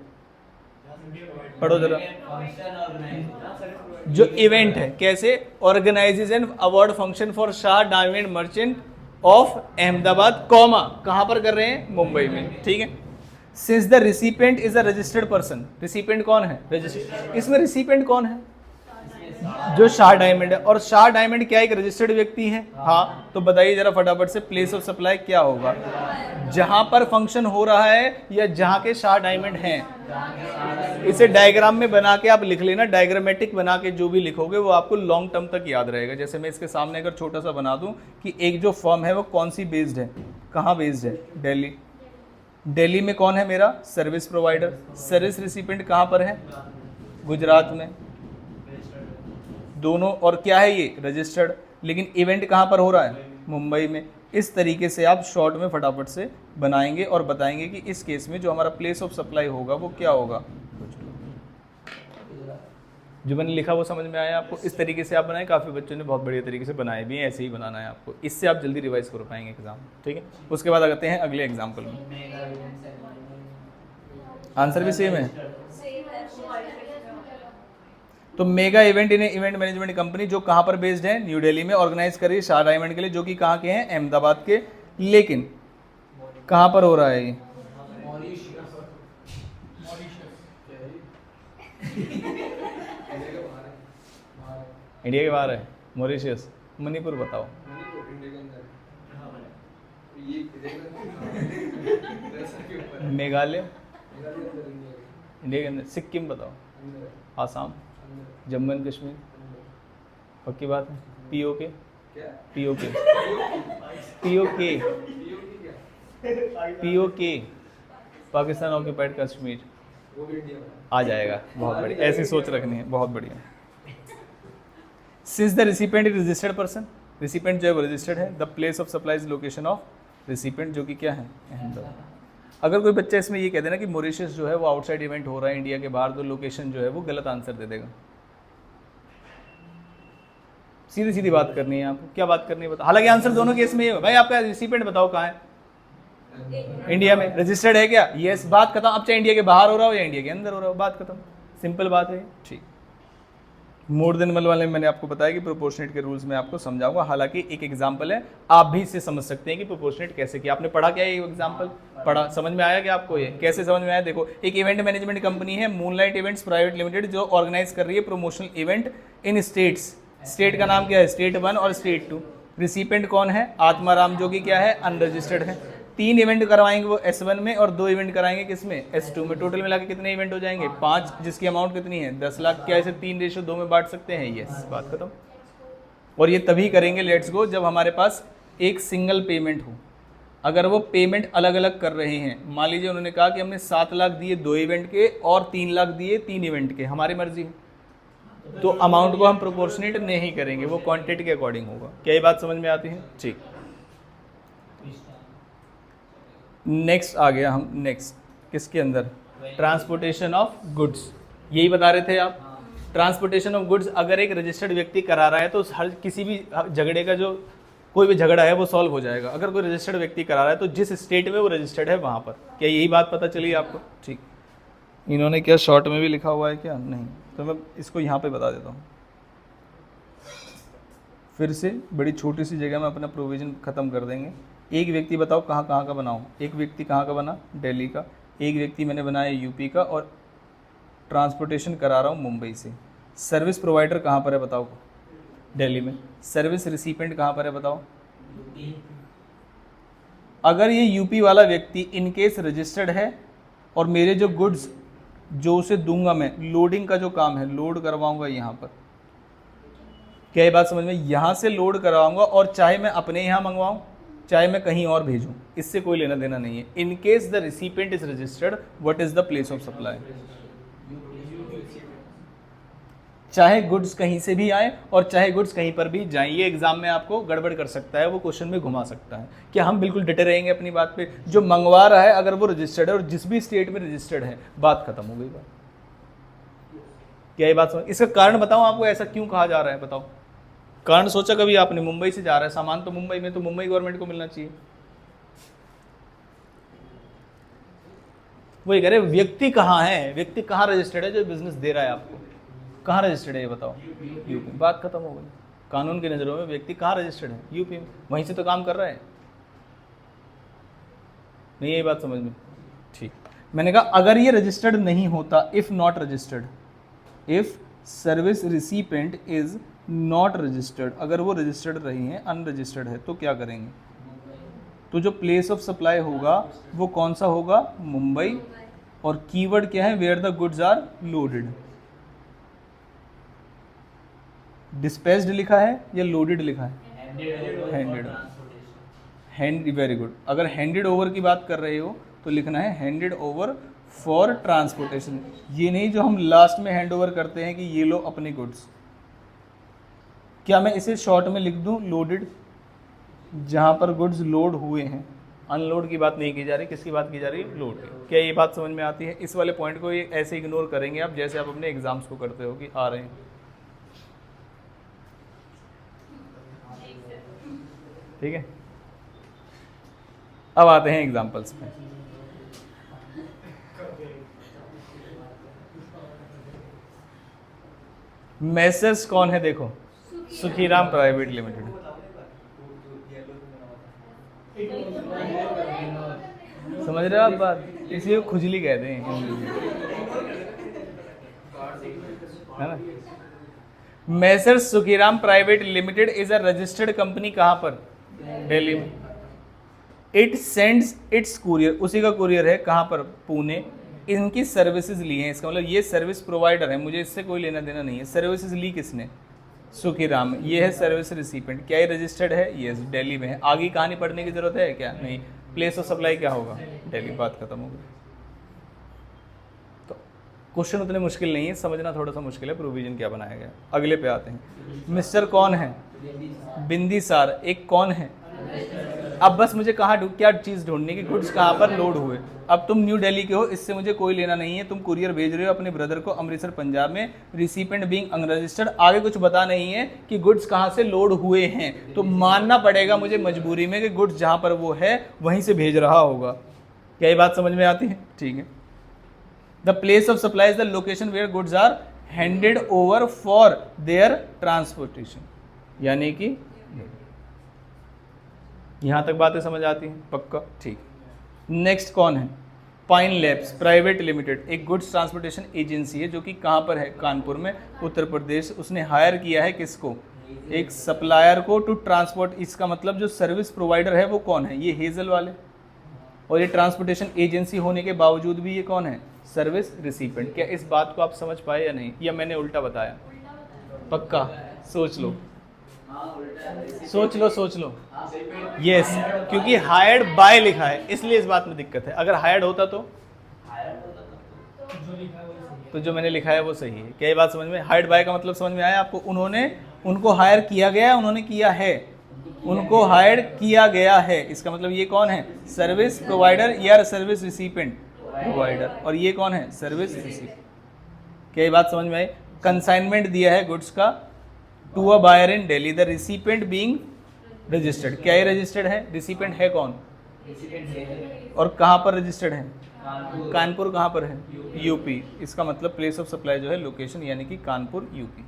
पढ़ो जरा। जो इवेंट है कैसे? Organises an award function for Shah diamond merchant of Ahmedabad, comma कहाँ पर कर रहे हैं? मुंबई में, ठीक है। Since the recipient is a registered person, recipient कौन है? रजिस्टर्ड। इसमें रिसिपेंट कौन है? जो शाह डायमंड है। और शाह डायमंड क्या एक रजिस्टर्ड व्यक्ति है? हाँ। तो बताइए जरा फटाफट से, प्लेस ऑफ सप्लाई क्या होगा? जहां पर फंक्शन हो रहा है या जहां के शाह डायमंड हैं। इसे डायग्राम में बना के आप लिख लेना, डायग्रामेटिक बना के जो भी लिखोगे वो आपको लॉन्ग टर्म तक याद रहेगा। जैसे मैं इसके सामने अगर छोटा सा बना दूं कि एक जो फर्म है वो कौन सी बेस्ड है, कहाँ बेस्ड है? दिल्ली। दिल्ली में कौन है मेरा? Service provider. सर्विस रिसिपेंट कहाँ पर है? गुजरात में। दोनों, और क्या है ये? रजिस्टर्ड। लेकिन इवेंट कहाँ पर हो रहा है? मुंबई में। इस तरीके से आप शॉर्ट में फटाफट से बनाएंगे और बताएंगे कि इस केस में जो हमारा प्लेस ऑफ सप्लाई होगा वो क्या होगा। जो मैंने लिखा वो समझ में आया आपको? इस तरीके से आप बनाएं। काफ़ी बच्चों ने बहुत बढ़िया तरीके से बनाए भी हैं, ऐसे ही बनाना है आपको, इससे आप जल्दी रिवाइज कर पाएंगे एग्जाम। ठीक है, उसके बाद आते हैं अगले एग्जाम्पल में। आंसर भी सेम है। तो mega event in event management company जो कहाँ पर बेस्ड है? न्यू दिल्ली में। ऑर्गेनाइज करिए शाह डायमंड के लिए, जो कि कहाँ के हैं? अहमदाबाद के। लेकिन कहाँ पर हो रहा है ये? इंडिया के बाहर है। मॉरिशस, मणिपुर बताओ। मेघालय इंडिया के अंदर। सिक्किम बताओ। आसाम, जम्मू एंड कश्मीर, पक्की बात है। PoK, PoK, PoK, PoK, Pakistan occupied Kashmir आ जाएगा। बहुत बढ़िया, ऐसी सोच रखनी है, बहुत बढ़िया। Since the recipient is registered person, recipient जो है वो रजिस्टर्ड है। The place of supply is location of recipient, जो कि क्या है? अहमदाबाद। अगर कोई बच्चा इसमें ये कह देना कि मॉरिशस जो है वो आउटसाइड इवेंट हो रहा है इंडिया के बाहर, तो लोकेशन जो है वो गलत आंसर दे देगा। सीधी सीधी बात करनी है आपको। क्या बात करनी है बताओ? हालांकि आंसर दोनों केस में ये है। भाई आपका रिसिपेंट बताओ कहाँ है? इंडिया में। रजिस्टर्ड है क्या? यस, बात खत्म। अब चाहे इंडिया के बाहर हो रहा हो या इंडिया के अंदर हो रहा हो, बात खत्म। सिंपल बात है। ठीक, मोर देन वन वाले में मैंने आपको बताया कि प्रोपोर्शनेट के रूल्स में आपको समझाऊंगा। हालांकि एक एग्जांपल है, आप भी इससे समझ सकते हैं कि प्रोपोर्शनेट कैसे किया। आपने पढ़ा क्या? ये एग्जांपल पढ़ा, समझ में आया क्या आपको? ये कैसे समझ में आया? देखो, एक इवेंट मैनेजमेंट कंपनी है मूनलाइट इवेंट्स प्राइवेट लिमिटेड, जो ऑर्गेनाइज कर रही है promotional event in states. State का नाम क्या है? स्टेट 1 और स्टेट 2। रिसिपेंट कौन है? आत्माराम, जो कि क्या है? अनरजिस्टर्ड है। 3 इवेंट करवाएंगे वो S1 में और 2 इवेंट कराएंगे किसमें? S2 में। टोटल मिला के कितने इवेंट हो जाएंगे? 5, जिसकी अमाउंट कितनी है? 10 लाख। क्या इसे 3:2 में बांट सकते हैं? यस, बात खत्म। और ये तभी करेंगे, लेट्स गो, जब हमारे पास एक सिंगल पेमेंट हो। अगर वो पेमेंट अलग अलग कर रहे हैं, मान लीजिए उन्होंने कहा कि हमने 7 लाख दिए 2 इवेंट के और 3 लाख दिए 3 इवेंट के, हमारी मर्जी है, तो अमाउंट को हम प्रोपोर्शनेट नहीं करेंगे, वो क्वांटिटी के अकॉर्डिंग होगा। क्या ये बात समझ में आती है? ठीक, नेक्स्ट आ गया हम। नेक्स्ट किसके अंदर? Transportation of goods. यही बता रहे थे आप। ट्रांसपोर्टेशन ऑफ गुड्स अगर एक रजिस्टर्ड व्यक्ति करा रहा है तो हर किसी भी झगड़े का, जो कोई भी झगड़ा है वो सॉल्व हो जाएगा। अगर कोई रजिस्टर्ड व्यक्ति करा रहा है तो जिस स्टेट में वो रजिस्टर्ड है वहाँ पर। क्या यही बात पता चली आपको? ठीक, इन्होंने क्या शॉर्ट में भी लिखा हुआ है क्या? नहीं, तो मैं इसको यहाँ पे बता देता हूँ। फिर से बड़ी छोटी सी जगह में अपना प्रोविज़न ख़त्म कर देंगे। एक व्यक्ति बताओ कहाँ कहाँ का बनाऊँ? एक व्यक्ति कहाँ का बना? दिल्ली का। एक व्यक्ति मैंने बनाया यूपी का, और ट्रांसपोर्टेशन करा रहा हूँ मुंबई से। सर्विस प्रोवाइडर कहाँ पर है बताओ? दिल्ली में। सर्विस रिसिपेंट कहाँ पर है बताओ? अगर ये यूपी वाला व्यक्ति इनकेस रजिस्टर्ड है और मेरे जो गुड्स जो उसे दूंगा मैं, लोडिंग का जो काम है, लोड करवाऊंगा यहाँ पर। क्या ये बात समझ में? यहाँ से लोड करवाऊंगा, और चाहे मैं अपने यहाँ मंगवाऊँ चाहे मैं कहीं और भेजूं, इससे कोई लेना देना नहीं है। In case the recipient is registered, what is the place of supply? चाहे गुड्स कहीं से भी आए और चाहे गुड्स कहीं पर भी जाएं। ये एग्जाम में आपको गड़बड़ कर सकता है, वो क्वेश्चन में घुमा सकता है। क्या हम बिल्कुल डटे रहेंगे अपनी बात पे? जो मंगवा रहा है अगर वो रजिस्टर्ड है और जिस भी स्टेट में रजिस्टर्ड है, बात खत्म हो गई। बात क्या ये बात समझ? इसका कारण बताऊं आपको, ऐसा क्यों कहा जा रहा है बताओ? कारण सोचा कभी आपने? मुंबई से जा रहा है सामान तो मुंबई में, तो मुंबई गवर्नमेंट को मिलना चाहिए। वो ये कह रहे व्यक्ति कहाँ है, व्यक्ति कहाँ रजिस्टर्ड है जो बिजनेस दे रहा है आपको? कहाँ रजिस्टर्ड है ये बताओ? यूपी। बात खत्म हो गई। कानून की नज़रों में व्यक्ति कहाँ रजिस्टर्ड है? यूपी में। वहीं से तो काम कर रहा है। नहीं, ये बात समझ में? ठीक, मैंने कहा अगर ये रजिस्टर्ड नहीं होता, if not registered, if service recipient is not registered, अगर वो रजिस्टर्ड रही हैं, अनरजिस्टर्ड है तो क्या करेंगे? तो जो प्लेस ऑफ सप्लाई होगा वो कौन सा होगा? मुंबई। और कीवर्ड क्या है? Where the goods are loaded. Dispatched लिखा है या लोडेड लिखा है? हैंडेड। Very good. अगर हैंडेड ओवर की बात कर रहे हो तो लिखना है हैंडेड ओवर फॉर ट्रांसपोर्टेशन। ये नहीं जो हम लास्ट में हैंड ओवर करते हैं कि ये लो अपने गुड्स। क्या मैं इसे शॉर्ट में लिख दूं लोडेड, जहां पर गुड्स लोड हुए हैं? अनलोड की बात नहीं की जा रही, किसकी बात की जा रही है? लोड की। क्या ये बात समझ में आती है? इस वाले पॉइंट को ये ऐसे इग्नोर करेंगे आप जैसे आप अपने एग्जाम्स को करते हो कि आ रहे हैं। ठीक है, अब आते हैं एग्जाम्पल्स पे। मैसेज कौन है? देखो, सुखीराम प्राइवेट लिमिटेड। समझ रहे हो आप बात? इसी को खुजली कहते हैं, है ना। Message Sukhiram private limited is a registered company. कहां पर? दिल्ली में। इट सेंड्स इट्स कुरियर, उसी का कुरियर है। कहां पर? पुणे। इनकी सर्विसेज ली हैं, इसका मतलब ये सर्विस प्रोवाइडर है, मुझे इससे कोई लेना देना नहीं है। सर्विसेज ली किसने? सुखीराम। ये है सर्विस रिसिपेंट। क्या ये रजिस्टर्ड है? यस, दिल्ली में है। आगे कहानी पढ़ने की जरूरत है क्या? नहीं। प्लेस ऑफ सप्लाई क्या होगा? दिल्ली। बात खत्म हो गई। तो क्वेश्चन उतने मुश्किल नहीं है, समझना थोड़ा सा मुश्किल है प्रोविजन क्या बनाया गया। अगले पे आते हैं। मिस्टर कौन है? बिंदिसार। एक कौन है? अब बस मुझे कहाँ क्या चीज़ ढूंढनी कि गुड्स कहाँ पर लोड हुए। अब तुम न्यू दिल्ली के हो, इससे मुझे कोई लेना नहीं है। तुम कुरियर भेज रहे हो अपने ब्रदर को अमृतसर पंजाब में, रिसिपेंट बीइंग अनरजिस्टर्ड। आगे कुछ बता नहीं है कि गुड्स कहाँ से लोड हुए हैं, तो मानना पड़ेगा मुझे मजबूरी में कि गुड्स जहाँ पर वो है वहीं से भेज रहा होगा। क्या ये बात समझ में आती है? ठीक है। The place of supply is the location where goods are handed over for their transportation, यानी कि यहां तक बातें समझ आती हैं? पक्का? ठीक। नेक्स्ट कौन है? पाइन लैब्स प्राइवेट लिमिटेड एक गुड्स ट्रांसपोर्टेशन एजेंसी है जो कि कहां पर है? कानपुर में, उत्तर प्रदेश। उसने हायर किया है किसको? एक सप्लायर को टू ट्रांसपोर्ट। इसका मतलब जो सर्विस प्रोवाइडर है वो कौन है? ये हेजल वाले। और ये ट्रांसपोर्टेशन एजेंसी होने के बावजूद भी ये कौन है? Service recipient. क्या इस बात को आप समझ पाए या नहीं, या मैंने उल्टा बताया? पक्का? सोच लो, सोच लो, सोच लो। यस, क्योंकि हायर्ड बाय लिखा है इसलिए इस बात में दिक्कत है। अगर हायर्ड होता तो जो मैंने लिखा है वो सही है। क्या ये बात समझ में? हायर्ड बाय का मतलब समझ में आया आपको? उनको हायर किया गया है, उन्होंने किया है, उनको हायर किया गया है। इसका मतलब ये कौन है? सर्विस प्रोवाइडर या सर्विस रिसिपेंट प्रोवाइडर। और ये कौन है? Service recipient. क्या ये बात समझ में आई? कंसाइनमेंट दिया है गुड्स का to a buyer in Delhi, the recipient being registered. क्या ये रजिस्टर्ड है? रिसिपेंट है कौन? और कहाँ पर रजिस्टर्ड है? कानपुर। कहाँ पर है? यूपी। इसका मतलब प्लेस ऑफ सप्लाई जो है लोकेशन, यानी कि कानपुर यूपी।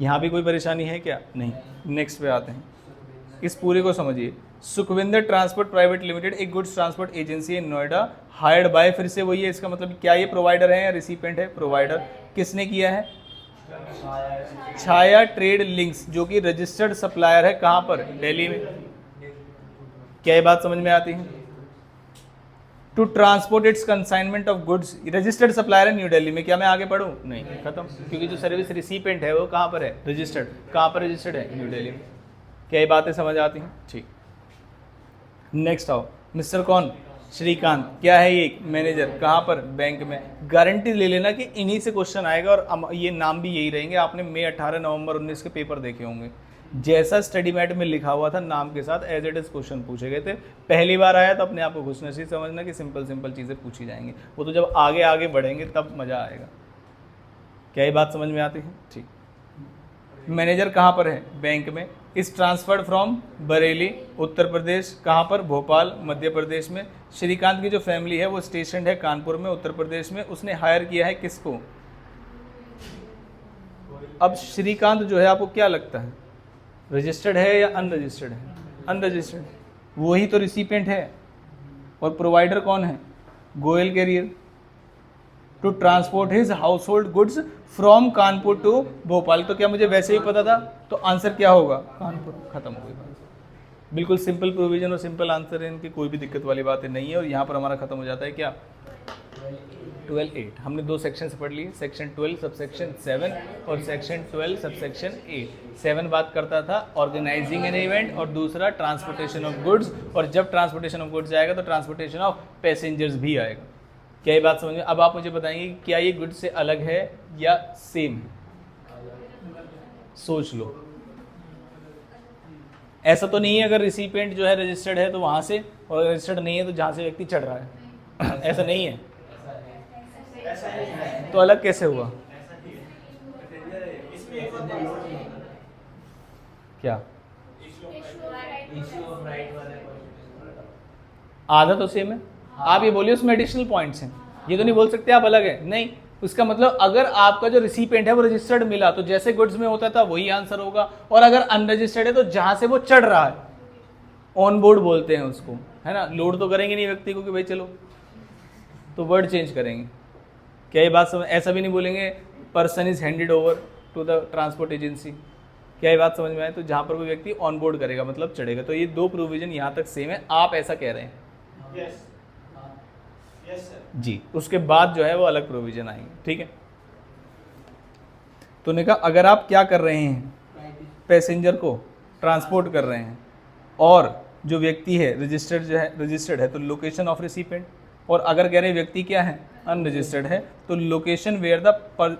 यहाँ भी कोई परेशानी है क्या? नहीं। नेक्स्ट पे आते हैं, इस पूरे को समझिए। सुखविंदर ट्रांसपोर्ट प्राइवेट लिमिटेड एक गुड्स ट्रांसपोर्ट एजेंसी है नोएडा, हायर्ड बाय। फिर से वही है। इसका मतलब क्या ये प्रोवाइडर है या रिसिपेंट है? प्रोवाइडर। किसने किया है? छाया ट्रेड लिंक्स, जो कि रजिस्टर्ड सप्लायर है। कहां पर? दिल्ली में। क्या ये बात समझ में आती है? To transport its consignment of goods, registered supplier है न्यू दिल्ली में। क्या मैं आगे पढ़ूं? नहीं, खत्म। क्योंकि जो सर्विस रिसिपेंट है वो कहां पर है? रजिस्टर्ड। कहां पर रजिस्टर्ड है? न्यू दिल्ली में। क्या ये बातें समझ आती हैं? ठीक। नेक्स्ट आओ। मिस्टर कौन? श्रीकांत। क्या है ये? मैनेजर। कहाँ पर? बैंक में। गारंटी ले लेना कि इन्हीं से क्वेश्चन आएगा, और ये नाम भी यही रहेंगे। आपने मई 18 नवंबर 19 के पेपर देखे होंगे, जैसा स्टडी मैट में लिखा हुआ था नाम के साथ एज इट इज क्वेश्चन पूछे गए थे। पहली बार आया तो अपने आप को खुशनसीब समझना कि सिंपल सिंपल चीज़ें पूछी जाएंगी, वो तो जब आगे आगे बढ़ेंगे तब मज़ा आएगा। क्या ये बात समझ में आती है? ठीक। मैनेजर कहाँ पर है? बैंक में। इस ट्रांसफर्ड फ्रॉम बरेली, उत्तर प्रदेश। कहाँ पर? भोपाल, मध्य प्रदेश में। श्रीकांत की जो फैमिली है वो स्टेशन है कानपुर में, उत्तर प्रदेश में। उसने हायर किया है किसको? अब श्रीकांत जो है आपको क्या लगता है, रजिस्टर्ड है या अनरजिस्टर्ड है? अनरजिस्टर्ड। वही तो रिसिपेंट है। और प्रोवाइडर कौन है? Goyal carrier. To transport his household goods from Kanpur to Bhopal. तो क्या मुझे वैसे ही पता था, तो आंसर क्या होगा, कानपुर। खत्म हो गई बात। बिल्कुल सिंपल प्रोविजन और सिंपल आंसर है इनकी, कोई भी दिक्कत वाली बात नहीं है। और यहाँ पर हमारा खत्म हो जाता है क्या, 12(8). हमने दो सेक्शन से पढ़ लिए, सेक्शन 12 सबसेक्शन 7 और सेक्शन 12 सबसेक्शन 8। 7 बात करता था ऑर्गेनाइजिंग एन इवेंट और दूसरा ट्रांसपोर्टेशन ऑफ गुड्स, और जब ट्रांसपोर्टेशन ऑफ गुड्स आएगा तो ट्रांसपोर्टेशन ऑफ पैसेंजर्स भी आएगा। क्या ये बात समझ में? अब आप मुझे बताएंगे क्या ये गुड्स से अलग है या सेम, सोच लो। ऐसा तो नहीं है अगर रिसिपिएंट जो है रजिस्टर्ड है तो वहां से, और रजिस्टर्ड नहीं है तो जहां से व्यक्ति चढ़ रहा है ऐसा नहीं है, तो अलग कैसे हुआ? क्या आधा तो सेम है। आप ये बोलिए उसमें एडिशनल पॉइंट्स हैं, ये तो नहीं बोल सकते आप अलग है, नहीं। उसका मतलब अगर आपका जो रिसिपिएंट है वो रजिस्टर्ड मिला तो जैसे गुड्स में होता था वही आंसर होगा, और अगर अनरजिस्टर्ड है तो जहां से वो चढ़ रहा है, ऑन बोर्ड बोलते हैं उसको, है ना। लोड तो करेंगे नहीं व्यक्ति को कि भाई चलो, तो वर्ड चेंज करेंगे। क्या ये बात समझ? ऐसा भी नहीं बोलेंगे person is handed over to the transport agency. क्या ये बात समझ में आए? तो जहां पर वो व्यक्ति ऑन बोर्ड करेगा मतलब चढ़ेगा। तो ये दो प्रोविजन यहाँ तक सेम है, आप ऐसा कह रहे हैं? yes. Yes, जी। उसके बाद जो है वो अलग प्रोविजन आएंगे, ठीक है। तो ने कहा अगर आप क्या कर रहे हैं, पैसेंजर को ट्रांसपोर्ट कर रहे हैं, और जो व्यक्ति है रजिस्टर्ड है तो लोकेशन ऑफ रिसिपिएंट, और अगर कह रहे हैं व्यक्ति क्या है, अनरजिस्टर्ड है, तो location where the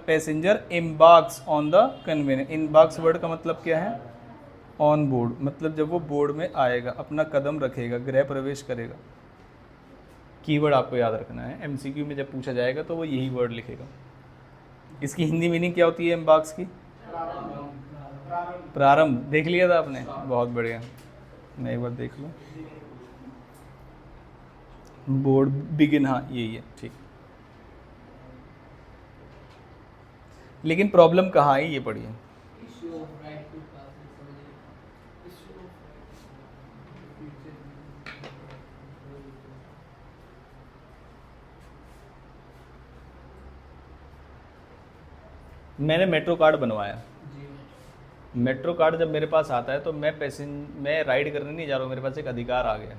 passenger embarks on the conveyor. Embarks word का मतलब क्या है, ऑन बोर्ड, मतलब जब वो बोर्ड में आएगा, अपना कदम रखेगा, गृह प्रवेश करेगा। कीवर्ड आपको याद रखना है, एमसीक्यू में जब पूछा जाएगा तो वो यही वर्ड लिखेगा। इसकी हिंदी मीनिंग क्या होती है एम्बार्क्स की? प्रारंभ। देख लिया था आपने, बहुत बढ़िया, मैं एक बार देख लूँ। बोर्ड बिगिन, हाँ यही है, ठीक। लेकिन प्रॉब्लम कहाँ है ये पढ़िए। मैंने मेट्रो कार्ड बनवाया, मेट्रो कार्ड जब मेरे पास आता है तो मैं राइड करने नहीं जा रहा हूँ, मेरे पास एक अधिकार आ गया।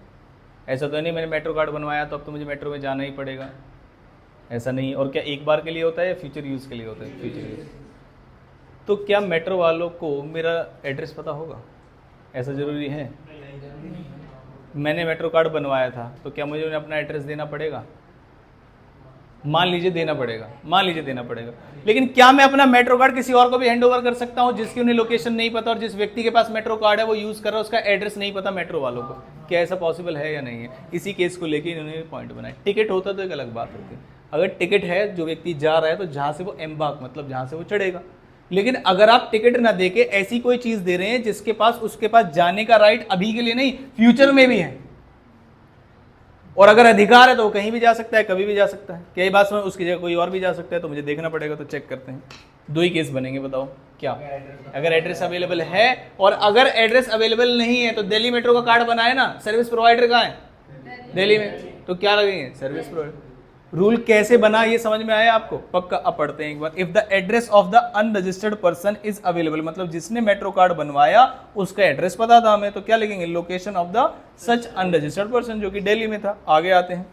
ऐसा तो नहीं मैंने मेट्रो कार्ड बनवाया तो अब तो मुझे मेट्रो में जाना ही पड़ेगा, ऐसा नहीं। और क्या एक बार के लिए होता है या फ्यूचर यूज़ के लिए होता है? Future use. तो क्या मेट्रो वालों को मेरा एड्रेस पता होगा? ऐसा ज़रूरी है? मैंने मेट्रो कार्ड बनवाया था तो क्या मुझे उन्हें अपना एड्रेस देना पड़ेगा? मान लीजिए देना पड़ेगा, लेकिन क्या मैं अपना मेट्रो कार्ड किसी और को भी हैंड ओवर कर सकता हूं जिसकी उन्हें लोकेशन नहीं पता, और जिस व्यक्ति के पास मेट्रो कार्ड है वो यूज़ कर रहा है, उसका एड्रेस नहीं पता मेट्रो वालों को? क्या ऐसा पॉसिबल है या नहीं है? इसी केस को लेके इन्होंने पॉइंट बनाया। टिकट होता तो एक अलग बात होती, अगर टिकट है जो व्यक्ति जा रहा है तो जहाँ से वो एम्बार्क मतलब जहाँ से वो चढ़ेगा। लेकिन अगर आप टिकट ना देके ऐसी कोई चीज़ दे रहे हैं जिसके पास उसके पास जाने का राइट अभी के लिए नहीं, फ्यूचर में भी है, और अगर अधिकार है तो वो कहीं भी जा सकता है, कभी भी जा सकता है। क्या ये बात समझ? उसकी जगह कोई और भी जा सकता है, तो मुझे देखना पड़ेगा। तो चेक करते हैं, दो ही केस बनेंगे, बताओ क्या? अगर एड्रेस अवेलेबल है, और अगर एड्रेस अवेलेबल नहीं है तो दिल्ली मेट्रो का कार्ड बनाए ना, सर्विस प्रोवाइडर कहाँ है? दिल्ली में, तो क्या लगेंगे? Service provider. रूल कैसे बना ये समझ में आया आपको? पक्का। अब पढ़ते हैं एक बार। If the address of the unregistered person is available, मतलब जिसने मेट्रो कार्ड बनवाया उसका एड्रेस पता था हमें, तो क्या लिखेंगे? Location of the such unregistered person, जो कि दिल्ली में था। आगे आते हैं।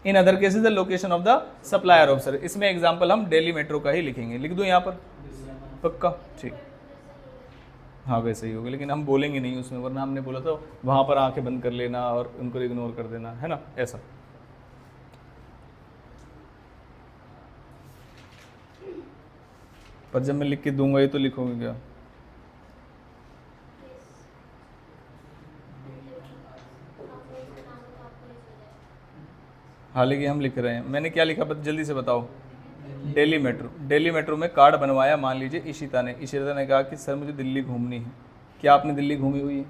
In other cases the location of the supplier officer. इसमें एग्जाम्पल हम दिल्ली मेट्रो का ही लिखेंगे, लिख दूं यहाँ पर? पक्का, ठीक। हाँ वैसे ही होगा, लेकिन हम बोलेंगे नहीं उसमें, वरना हमने बोला था वहाँ पर आंखें बंद कर लेना और उनको इग्नोर कर देना, है ना, ऐसा। पर जब मैं लिख के दूंगा ये तो लिखोगे क्या? हालांकि हम लिख रहे हैं। मैंने क्या लिखा जल्दी से बताओ? दिल्ली मेट्रो में कार्ड बनवाया, मान लीजिए इशिता ने कहा कि सर मुझे दिल्ली घूमनी है। क्या आपने दिल्ली घूमी हुई है?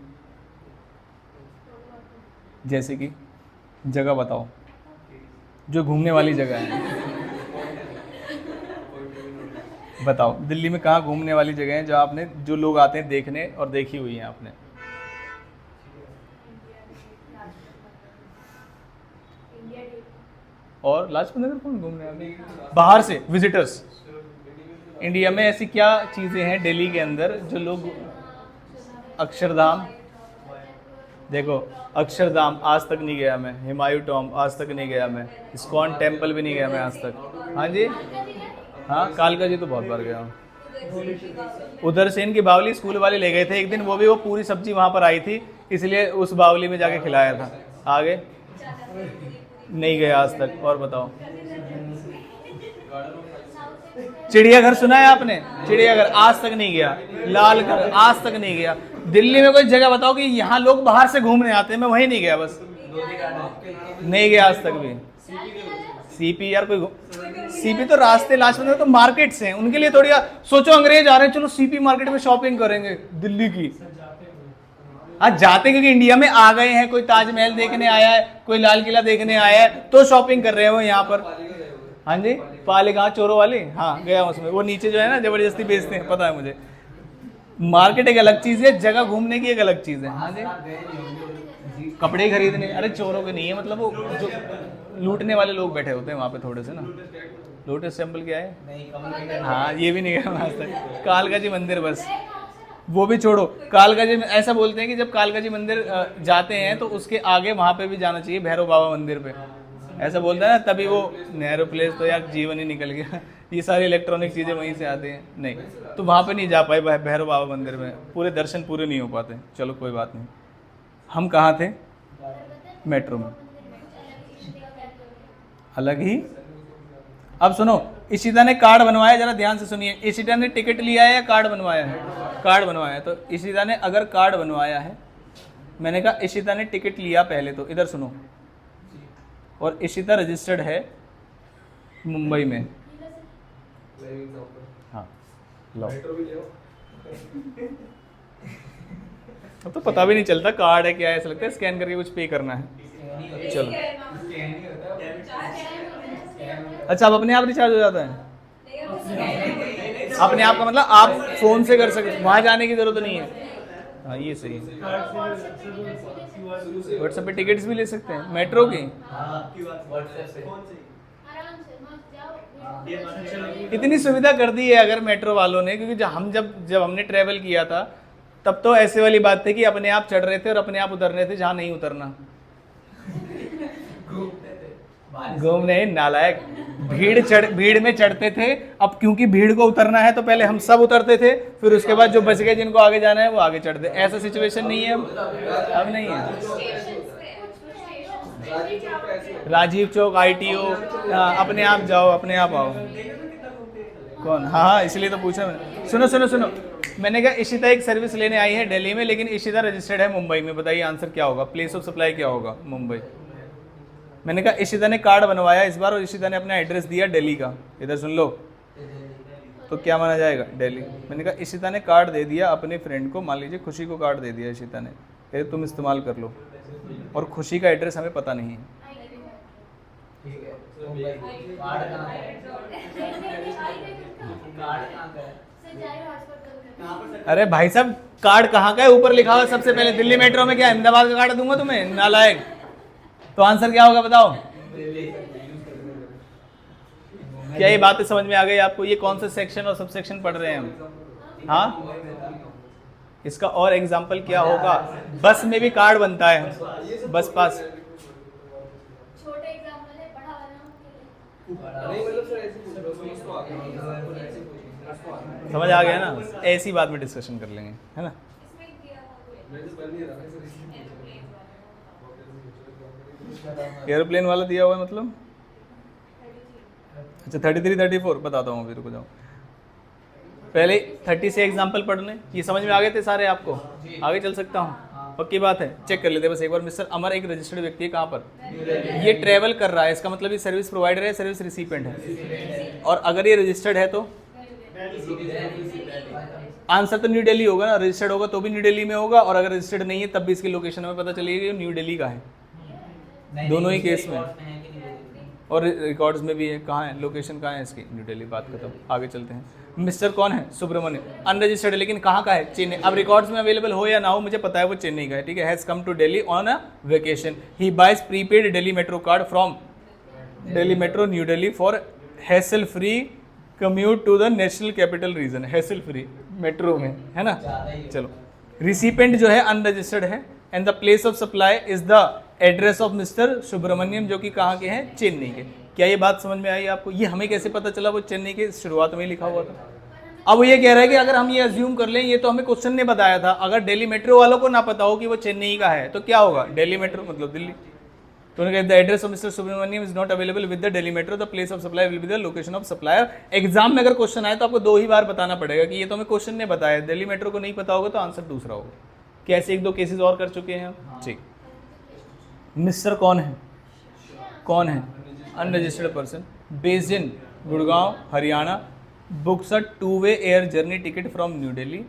जैसे कि जगह बताओ जो घूमने वाली जगह है। बताओ दिल्ली में कहाँ घूमने वाली जगह है जहाँ आपने, जो लोग आते हैं देखने और देखी हुई है आपने? और लाजपत नगर कौन घूमने आते हैं? बाहर से विजिटर्स। इंडिया में ऐसी क्या चीज़ें हैं दिल्ली के अंदर जो लोग, अक्षरधाम, देखो अक्षरधाम आज तक नहीं गया मैं, हुमायूं टॉम आज तक नहीं गया मैं, इस्कॉन टेम्पल भी नहीं गया मैं आज तक। हाँ जी, हाँ कालका जी तो बहुत बार गया हूँ। उधर से इनकी बावली स्कूल वाले ले गए थे एक दिन, वो भी वो पूरी सब्जी वहाँ पर आई थी, इसलिए उस बावली में जाके खिलाया था। आगे नहीं गया आज तक। और बताओ, चिड़ियाघर सुना है आपने? चिड़ियाघर आज तक नहीं गया। लालगढ़ आज तक नहीं गया। दिल्ली में कोई जगह बताओ कि यहाँ लोग बाहर से घूमने आते हैं, मैं वहीं नहीं गया, बस नहीं गया आज तक भी। सीपी यार, कोई सीपी तो रास्ते लाजपत नगर तो मार्केट्स हैं, उनके लिए थोड़ी, सोचो अंग्रेज आ रहे हैं, चलो सीपी मार्केट में शॉपिंग करेंगे दिल्ली की। हाँ जाते, क्योंकि इंडिया में आ गए हैं, कोई ताजमहल देखने आया है, कोई लाल किला देखने आया है, तो शॉपिंग कर रहे हैं वो यहाँ पर। हाँ जी, पालेगांव चोरों वाली, हाँ गया उसमें, वो नीचे जो है ना जबरदस्ती बेचते हैं, पता है मुझे। मार्केट एक अलग चीज है, जगह घूमने की एक अलग चीज है। हाँ जी, कपड़े खरीदने, अरे चोरों के नहीं है, मतलब वो जो लूटने वाले लोग बैठे होते हैं वहाँ पे थोड़े से ना। लोटस टेम्पल क्या है? हाँ ये भी नहीं गया आज तक। कालका जी मंदिर, बस वो भी छोड़ो। कालका जी ऐसा बोलते हैं कि जब कालका जी मंदिर जाते हैं तो उसके आगे वहाँ पे भी जाना चाहिए, भैरव बाबा मंदिर पे, ऐसा बोलता है ना, तभी वो नेहरू प्लेस तो यार जीवन ही निकल गया। ये सारी इलेक्ट्रॉनिक चीज़ें वहीं से आती हैं, नहीं तो वहाँ पे नहीं जा पाए भैरव बाबा मंदिर में, पूरे दर्शन पूरे नहीं हो पाते। चलो कोई बात नहीं। हम कहाँ थे? मेट्रो में, अलग ही। अब सुनो, इशिता ने कार्ड बनवाया, जरा ध्यान से सुनिए। इशिता ने टिकट लिया है या कार्ड बनवाया है? कार्ड बनवाया। तो इशिता ने अगर कार्ड बनवाया है, मैंने कहा इशिता ने टिकट लिया पहले, तो इधर सुनो, और इशिता रजिस्टर्ड है मुंबई में। हाँ लो, अब तो पता भी नहीं चलता कार्ड है क्या है, ऐसा लगता है स्कैन करके कुछ पे करना है। चलो, अच्छा अब अपने आप रिचार्ज हो जाता है? अपने आप का मतलब आप फोन से कर सकते, वहां जाने की जरूरत नहीं है। हाँ ये सही है। व्हाट्सएप पे टिकट्स भी ले सकते हैं मेट्रो की। इतनी सुविधा कर दी है अगर मेट्रो वालों ने, क्योंकि जब हमने ट्रेवल किया था तब तो ऐसे वाली बात थी कि अपने आप चढ़ रहे थे और अपने आप उतर रहे थे जहां नहीं उतरना। घूमने नालायक, भीड़ में चढ़ते थे, अब क्योंकि भीड़ को उतरना है तो पहले हम सब उतरते थे, फिर उसके बाद जो बच गए जिनको आगे जाना है वो आगे चढ़ते। ऐसा सिचुएशन नहीं है अब नहीं है। राजीव चौक, ITO, अपने आप जाओ अपने आप आओ। कौन? हाँ इसलिए तो पूछा मैंने। सुनो, मैंने कहा इशिता एक सर्विस लेने आई है दिल्ली में, लेकिन इशिता रजिस्टर्ड है मुंबई में। बताइए आंसर क्या होगा? प्लेस ऑफ सप्लाई क्या होगा? मुंबई। मैंने कहा इशिता ने कार्ड बनवाया इस बार और इशिता ने अपना एड्रेस दिया दिल्ली का, इधर सुन लो, तो क्या माना जाएगा? दिल्ली। मैंने कहा इशिता ने कार्ड दे दिया अपने फ्रेंड को, मान लीजिए खुशी को कार्ड दे दिया इशिता ने, कहे तुम इस्तेमाल कर लो, और खुशी का एड्रेस हमें पता नहीं है। अरे भाई साहब कार्ड कहाँ का है? ऊपर लिखा हुआ सबसे पहले दिल्ली मेट्रो में। क्या अहमदाबाद का कार्ड दूंगा तुम्हें, नालायक? तो आंसर क्या होगा बताओ? क्या ये बात समझ में आ गई आपको? ये कौन सा सेक्शन और सब सेक्शन पढ़ रहे हैं हम? हाँ इसका और एग्जाम्पल क्या होगा? बस में भी कार्ड बनता है, बस पास। छोटे एग्जाम्पल है, बड़ा समझ आ गया ना? ऐसी बात में डिस्कशन कर लेंगे, है ना? एयरप्लेन वाला दिया हुआ है मतलब? अच्छा 33, 34 बताता हूँ, फिर रुको जाओ। पहले 30 से एग्जाम्पल पढ़ने, ये समझ में आ गए थे सारे आपको? आगे चल सकता हूँ? पक्की बात है? चेक कर लेते बस एक बार। मिस्टर अमर एक रजिस्टर्ड व्यक्ति है, कहाँ पर? ये ट्रेवल कर रहा है, इसका मतलब ये सर्विस प्रोवाइडर है, सर्विस रिसिपेंट है। और अगर ये रजिस्टर्ड है तो आंसर तो न्यू दिल्ली होगा ना। रजिस्टर्ड होगा तो भी न्यू दिल्ली में होगा, और अगर रजिस्टर्ड नहीं है तब भी इसकी लोकेशन हमें पता चलेगी न्यू दिल्ली का है, दोनों ही केस में। और रिकॉर्ड्स में भी है, कहाँ है लोकेशन, कहाँ है इसकी? न्यू दिल्ली। बात खत्म, आगे चलते हैं। मिस्टर कौन है? सुब्रमण्य, अनरजिस्टर्ड है, लेकिन कहाँ का है? चेन्नई। अब रिकॉर्ड्स में अवेलेबल हो या ना हो मुझे पता है वो चेन्नई का है, ठीक है। Has come to Delhi on a vacation, he buys prepaid Delhi metro card from Delhi metro new Delhi for hassle free commute to the national capital region, hassle free metro में, है ना। चलो, रिसिपेंट जो है अनरजिस्टर्ड है and the place of supply is the address of mister Subramaniam, जो कि कहाँ के हैं, चेन्नई के। क्या ये बात समझ में आई आपको? ये हमें कैसे पता चला? वो चेन्नई के शुरुआत में ही लिखा हुआ था। अब वो ये कह रहा है कि अगर हम ये अज्यूम कर लें, ये तो हमें क्वेश्चन ने बताया था, अगर दिल्ली मेट्रो वालों को ना पता हो कि वो चेन्नई का है तो क्या होगा, दिल्ली मेट्रो मतलब दिल्ली। तो उन्होंने कहा the address of mister Subramaniam is not available with the Delhi metro, the place of supply will be the location of supplier. Exam में अगर क्वेश्चन आए तो आपको 2 ही बार बताना पड़ेगा कि ये तो हमें क्वेश्चन ने बताया, दिल्ली मेट्रो को नहीं पता होगा तो आंसर दूसरा होगा। कैसे 1-2 केसेस और कर चुके हैं हम, ठीक। मिस्टर कौन है, कौन है, unregistered person, based in Gurgaon Haryana, books a 2-वे air journey ticket from New Delhi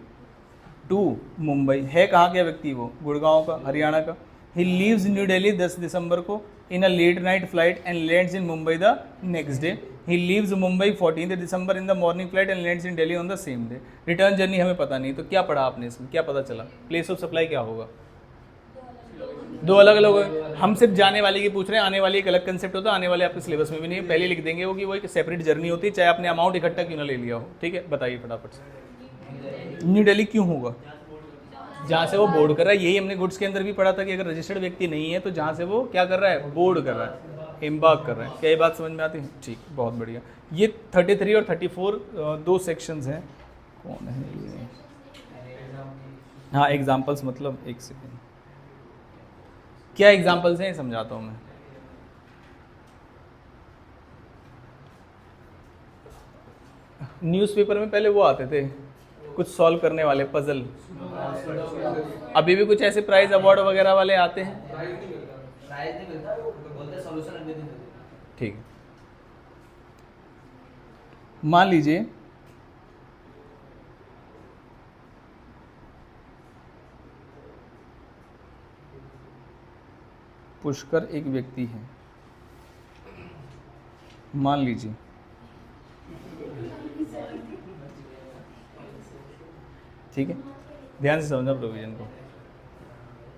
to Mumbai. है कहाँ का व्यक्ति, वो गुड़गांव का, हरियाणा का। He leaves New Delhi 10 December को in a late night flight and lands in Mumbai the next day. He leaves Mumbai 14 December in the morning flight and lands in Delhi on the same day. Return journey हमें पता नहीं, तो क्या पढ़ा आपने इसमें, क्या पता चला? प्लेस ऑफ सप्लाई क्या होगा? 2 अलग अलग। हम सिर्फ जाने वाले की पूछ रहे हैं, आने वाली एक अलग कंसेप्ट होता है, आने वाले आपके सिलेबस में भी नहीं है, पहले लिख देंगे वो कि वो एक सेपरेट जर्नी होती है, चाहे आपने अमाउंट इकट्ठा क्यों ना ले लिया हो। ठीक है, बताइए फटाफट से। न्यू दिल्ली क्यों होगा? जहाँ से वो बोर्ड कर रहा है, यही हमने गुड्स के अंदर भी पढ़ा था कि अगर रजिस्टर्ड व्यक्ति नहीं है तो जहाँ से वो क्या कर रहा है, बोर्ड कर रहा है, एम्बार्क कर रहा है। क्या ये बात समझ में आती है? ठीक, बहुत बढ़िया। ये 33 और 34 2 सेक्शंस हैं। कौन है ये? हाँ, एग्जाम्पल्स मतलब, एक सेकेंड, क्या एग्जाम्पल्स हैं समझाता हूँ मैं। न्यूज़पेपर में पहले वो आते थे कुछ सॉल्व करने वाले पजल, अभी भी कुछ ऐसे प्राइज अवार्ड वगैरह वाले आते हैं। ठीक है, मान लीजिए पुष्कर एक व्यक्ति है, मान लीजिए, ठीक है, ध्यान से समझना प्रोविजन को।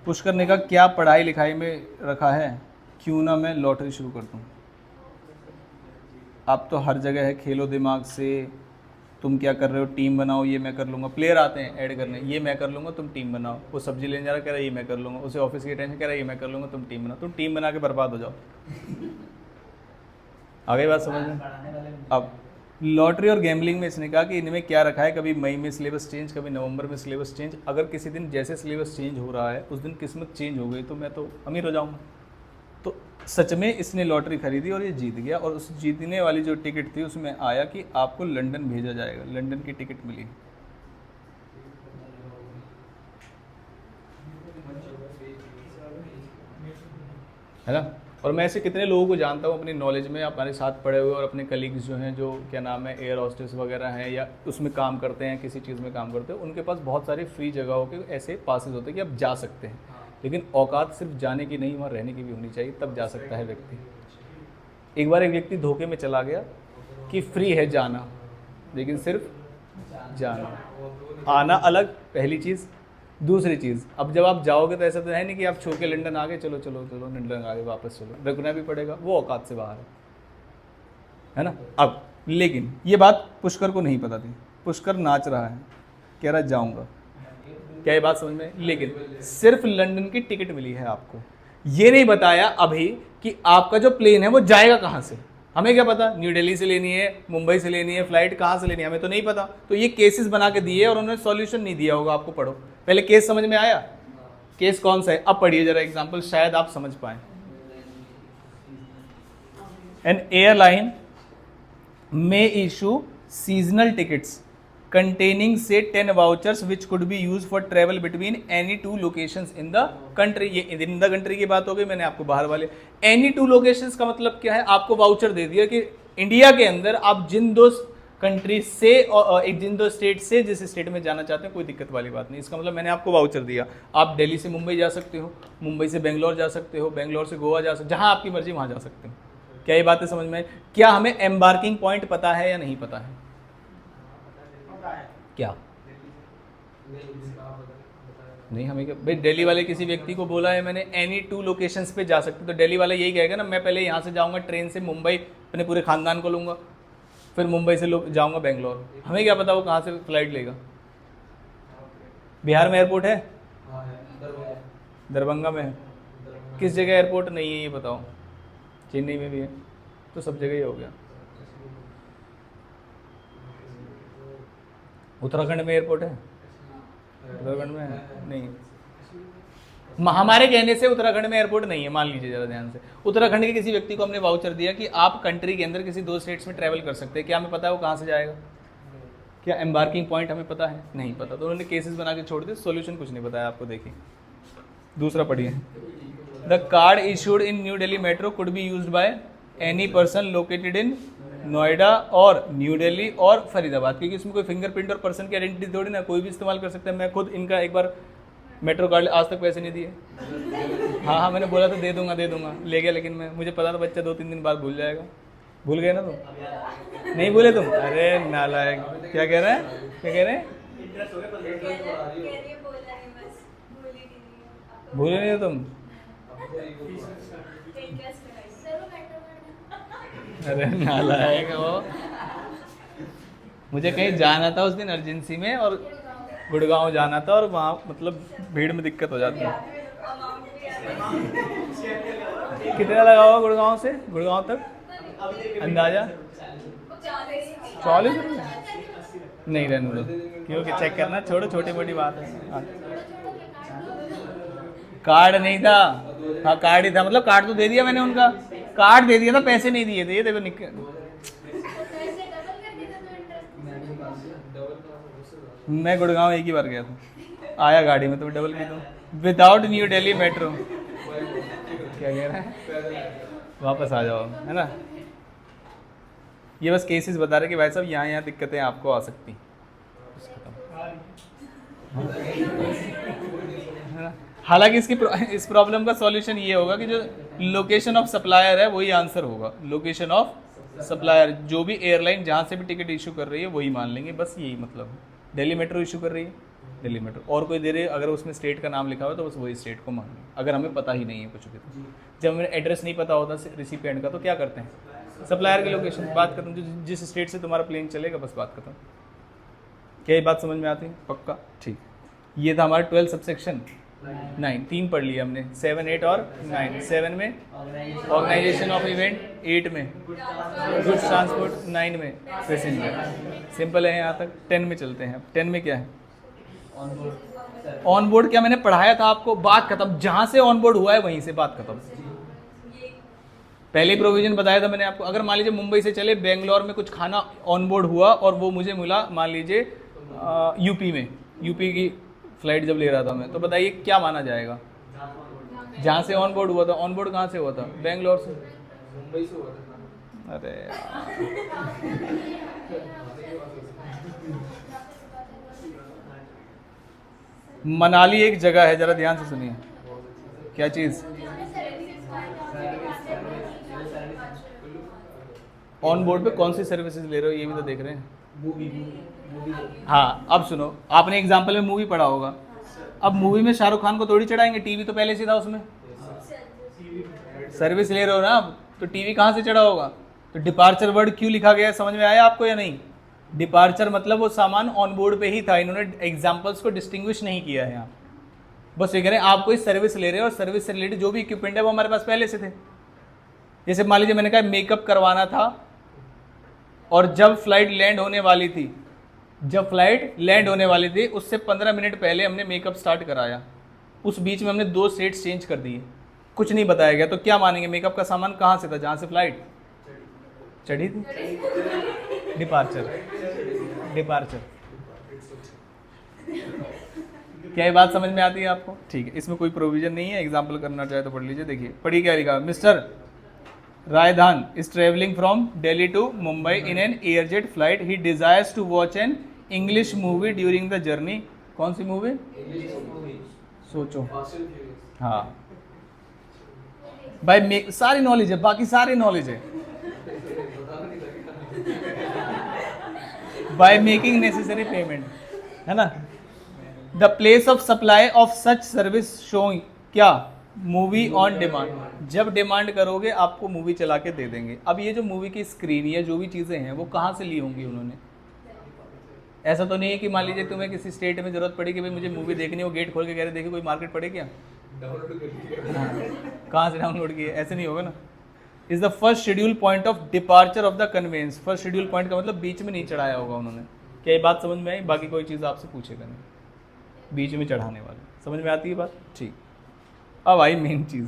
पुष्कर ने कहा क्या पढ़ाई लिखाई में रखा है, क्यों ना मैं लॉटरी शुरू कर दूं। आप तो हर जगह है, खेलो दिमाग से, तुम क्या कर रहे हो, टीम बनाओ, ये मैं कर लूँगा। प्लेयर आते हैं ऐड करने, ये मैं कर लूँगा, तुम टीम बनाओ। वो सब्जी लेने जा रहा, कह रहा है ये मैं कर लूँगा। उसे ऑफिस की टेंशन, कह रहा है ये मैं कर लूँगा, तुम टीम बनाओ। तुम टीम बना के बर्बाद हो जाओ। आ गई बात समझ में? अब लॉटरी और गैम्बलिंग में इसने कहा कि इनमें क्या रखा है, कभी मई में सिलेबस चेंज, कभी नवंबर में सिलेबस चेंज। अगर किसी दिन जैसे सिलेबस चेंज हो रहा है उस दिन किस्मत चेंज हो गई तो मैं तो अमीर हो जाऊँगा। तो सच में इसने लॉटरी खरीदी और ये जीत गया, और उस जीतने वाली जो टिकट थी उसमें आया कि आपको लंदन भेजा जाएगा, लंदन की टिकट मिली। है ना। और मैं ऐसे कितने लोगों को जानता हूँ अपनी नॉलेज में, हमारे साथ पढ़े हुए और अपने कलीग्स जो हैं, जो क्या नाम है, एयर हॉस्टेस वगैरह हैं या उसमें काम करते हैं, किसी चीज़ में काम करते हैं, उनके पास बहुत सारे फ्री जगहों के ऐसे पासेस होते हैं कि आप जा सकते हैं। लेकिन औकात सिर्फ जाने की नहीं, वहाँ रहने की भी होनी चाहिए, तब जा सकता है व्यक्ति। एक बार एक व्यक्ति धोखे में चला गया कि फ्री है जाना, लेकिन सिर्फ जाना, आना अलग पहली चीज़। दूसरी चीज़, अब जब आप जाओगे तो ऐसा तो है नहीं कि आप छू के लंदन आ गए, चलो चलो चलो लंदन आ गए, वापस चलो, रुकना भी पड़ेगा, वो औकात से बाहर है ना। अब लेकिन ये बात पुष्कर को नहीं पता थी। पुष्कर नाच रहा है, कह रहा जाऊँगा, क्या ये बात समझ में? लेकिन सिर्फ लंदन की टिकट मिली है आपको, ये नहीं बताया अभी कि आपका जो प्लेन है वो जाएगा कहाँ से। हमें क्या पता, न्यू दिल्ली से लेनी है, मुंबई से लेनी है, फ्लाइट कहाँ से लेनी है, हमें तो नहीं पता। तो ये केसेस बना के दिए और उन्होंने सॉल्यूशन नहीं दिया होगा आपको। पढ़ो पहले, केस समझ में आया? केस कौन सा है, अब पढ़िए जरा एग्जांपल, शायद आप समझ पाए। N airline may issue seasonal tickets containing say 10 vouchers which could be used for travel between any 2 locations in the country। ये इन द कंट्री की बात हो गई, मैंने आपको बाहर वाले एनी 2 लोकेशंस का मतलब क्या है, आपको वाउचर दे दिया कि इंडिया के अंदर आप जिन 2 कंट्री से और जिन 2 स्टेट से जिस स्टेट में जाना चाहते हैं, कोई दिक्कत वाली बात नहीं। इसका मतलब मैंने आपको वाउचर दिया, आप दिल्ली से मुंबई जा सकते हो, मुंबई से बेंगलोर जा सकते हो, बेंगलोर से गोवा जा सकते हो, जहाँ आपकी मर्जी वहाँ जा सकते हो। क्या ये बातें समझ में? क्या हमें एम्बार्किंग पॉइंट पता है या नहीं पता है? क्या नहीं हमें क्या भाई, दिल्ली वाले किसी व्यक्ति को बोला है मैंने एनी 2 लोकेशंस पे जा सकते, तो दिल्ली वाला यही कहेगा ना, मैं पहले यहाँ से जाऊँगा ट्रेन से मुंबई, अपने पूरे खानदान को लूँगा, फिर मुंबई से जाऊँगा बेंगलोर। हमें क्या पता वो कहाँ से फ्लाइट लेगा। बिहार में एयरपोर्ट है, दरभंगा में है, किस जगह एयरपोर्ट नहीं है ये बताओ। चेन्नई में भी है, तो सब जगह ही हो गया। उत्तराखंड में एयरपोर्ट है, उत्तराखंड में है नहीं, हमारे कहने से उत्तराखंड में एयरपोर्ट नहीं है, मान लीजिए जरा ध्यान से। उत्तराखंड के किसी व्यक्ति को हमने वाउचर दिया कि आप कंट्री के अंदर किसी 2 स्टेट्स में ट्रैवल कर सकते हैं, क्या हमें पता है वो कहाँ से जाएगा? क्या एम्बार्किंग पॉइंट हमें पता है? नहीं पता, तो उन्होंने केसेस बना के छोड़ दिए, सॉल्यूशन कुछ नहीं बताया आपको। देखिए दूसरा पढ़िए, the card issued in new Delhi metro could be used by any person located in Noida और न्यू दिल्ली और फरीदाबाद, क्योंकि इसमें कोई फिंगरप्रिंट और पर्सन की आइडेंटिटी थोड़ी ना, कोई भी इस्तेमाल कर सकता है। मैं खुद इनका एक बार मेट्रो कार्ड आज तक पैसे नहीं दिए। हाँ मैंने बोला था दे दूंगा ले गया, लेकिन मुझे पता था बच्चा 2-3 दिन बाद भूल जाएगा। भूल गए ना तुम? नहीं भूले तुम? अरे नालायक, क्या कह रहे हैं? भूले नहीं हो तुम? अरे नालायक हो। मुझे कहीं जाना था उस दिन अर्जेंसी में, और गुड़गांव जाना था, और वहाँ मतलब भीड़ में दिक्कत हो जाती है। कितना लगा होगा गुड़गांव तक अंदाजा? 40 रुपये? नहीं रहने दो, क्योंकि चेक करना छोड़ो, छोटी मोटी बात है। कार्ड नहीं था, हाँ कार्ड ही था, मतलब कार्ड तो दे दिया मैंने, उनका कार्ड दे दिया था, पैसे नहीं दिए थे। ये देखो मैं गुड़गांव एक ही बार गया था, आया गाड़ी में, तो डबल की दो विदाउट न्यू दिल्ली मेट्रो। क्या कह रहा है? वापस आ जाओ, है ना। ये बस केसेस बता रहे कि भाई साहब यहाँ दिक्कतें आपको आ सकती, है ना। हालांकि इस प्रॉब्लम का सॉल्यूशन ये होगा कि जो लोकेशन ऑफ सप्लायर है वही आंसर होगा। लोकेशन ऑफ सप्लायर, जो भी एयरलाइन जहाँ से भी टिकट इशू कर रही है वही मान लेंगे, बस यही मतलब है। दिल्ली मेट्रो इशू कर रही है, दिल्ली मेट्रो, और कोई दे रही है, अगर उसमें स्टेट का नाम लिखा हुआ तो बस वही स्टेट को मान लेंगे, अगर हमें पता ही नहीं है कुछ भी। तो जब हमें एड्रेस नहीं पता होता रिसिपिएंट का, तो क्या करते हैं? सप्लायर की लोकेशन बात करते हैं, जिस स्टेट से तुम्हारा प्लेन चलेगा, बस बात खत्म। क्या ये बात समझ में आती है? पक्का, ठीक। ये था हमारा 12 सबसेक्शन 9, 3 पढ़ लिया हमने, 7, 8 और 9। 7 में ऑर्गेनाइजेशन ऑफ इवेंट, 8 में गुड्स ट्रांसपोर्ट, 9 में पैसेंजर। सिंपल है यहाँ तक। 10 में चलते हैं। 10 में क्या है? On board. क्या मैंने पढ़ाया था आपको? बात खत्म। जहाँ से ऑन बोर्ड हुआ है वहीं से बात खत्म। पहले प्रोविजन बताया था मैंने आपको। अगर मान लीजिए मुंबई से चले, बेंगलोर में कुछ खाना ऑन बोर्ड हुआ और वो मुझे मिला मान लीजिए यूपी में, यूपी की फ्लाइट जब ले रहा था मैं, तो बताइए क्या माना जाएगा? जहाँ से ऑन बोर्ड हुआ था। ऑन बोर्ड कहाँ से हुआ था? बेंगलोर से, मुंबई से हुआ था। अरे मनाली एक जगह है, जरा ध्यान से सुनिए। क्या चीज़? ऑन बोर्ड पे कौन सी सर्विसेज ले रहे हो ये भी तो देख रहे हैं। हाँ अब सुनो, आपने एग्जाम्पल में मूवी पढ़ा होगा। अब मूवी में शाहरुख खान को थोड़ी चढ़ाएंगे, टीवी तो पहले से था उसमें। सर्विस ले रहे हो ना आप, तो टीवी कहाँ से चढ़ा होगा? तो डिपार्चर वर्ड क्यों लिखा गया है, समझ में आया आपको या नहीं? डिपार्चर मतलब वो सामान ऑन बोर्ड पे ही था, इन्होंने एग्जाम्पल्स को डिस्टिंग्विश नहीं किया है यहाँ। बस ये कह रहे हैं आप कोई सर्विस ले रहे हो और सर्विस से रिलेटेड जो भी इक्विपमेंट है वो हमारे पास पहले से थे। जैसे मान लीजिए मैंने कहा मेकअप करवाना था, और जब फ्लाइट लैंड होने वाली थी उससे 15 मिनट पहले हमने मेकअप स्टार्ट कराया, उस बीच में हमने 2 सेट्स चेंज कर दिए, कुछ नहीं बताया गया, तो क्या मानेंगे? मेकअप का सामान कहाँ से था? जहाँ से फ्लाइट चढ़ी थी। डिपार्चर। क्या ये बात समझ में आती है आपको? ठीक है, इसमें कोई प्रोविजन नहीं है, एग्जाम्पल करना चाहे तो पढ़ लीजिए। देखिए पढ़िए क्या लिखा। Mister Raidhan is traveling from Delhi to Mumbai in an airjet flight. He desires to watch an English movie during the journey. कौन सी मूवी? सोचो। हाँ भाई, सारी नॉलेज है, बाकी सारी नॉलेज है। बाय मेकिंग नेसेसरी पेमेंट, है ना। The place of supply of such service showing क्या, मूवी ऑन डिमांड। जब डिमांड करोगे आपको मूवी चला के दे देंगे। अब ये जो मूवी की स्क्रीन या जो भी चीज़ें हैं वो कहाँ से ली होंगी उन्होंने। ऐसा तो नहीं है कि मान लीजिए तुम्हें किसी स्टेट में जरूरत पड़ी कि भाई मुझे मूवी देखनी हो, गेट खोल के कह रहे देखिए कोई मार्केट पड़े क्या, कहाँ से डाउनलोड किए, ऐसे नहीं होगा ना। Is the first schedule point of departure of the conveyance. First schedule point का मतलब बीच में नहीं चढ़ाया होगा उन्होंने। क्या ये बात समझ में आई? बाकी कोई चीज़ आपसे पूछेगा नहीं, बीच में चढ़ाने वाले। समझ में आती है बात? ठीक। अब आई मेन चीज़,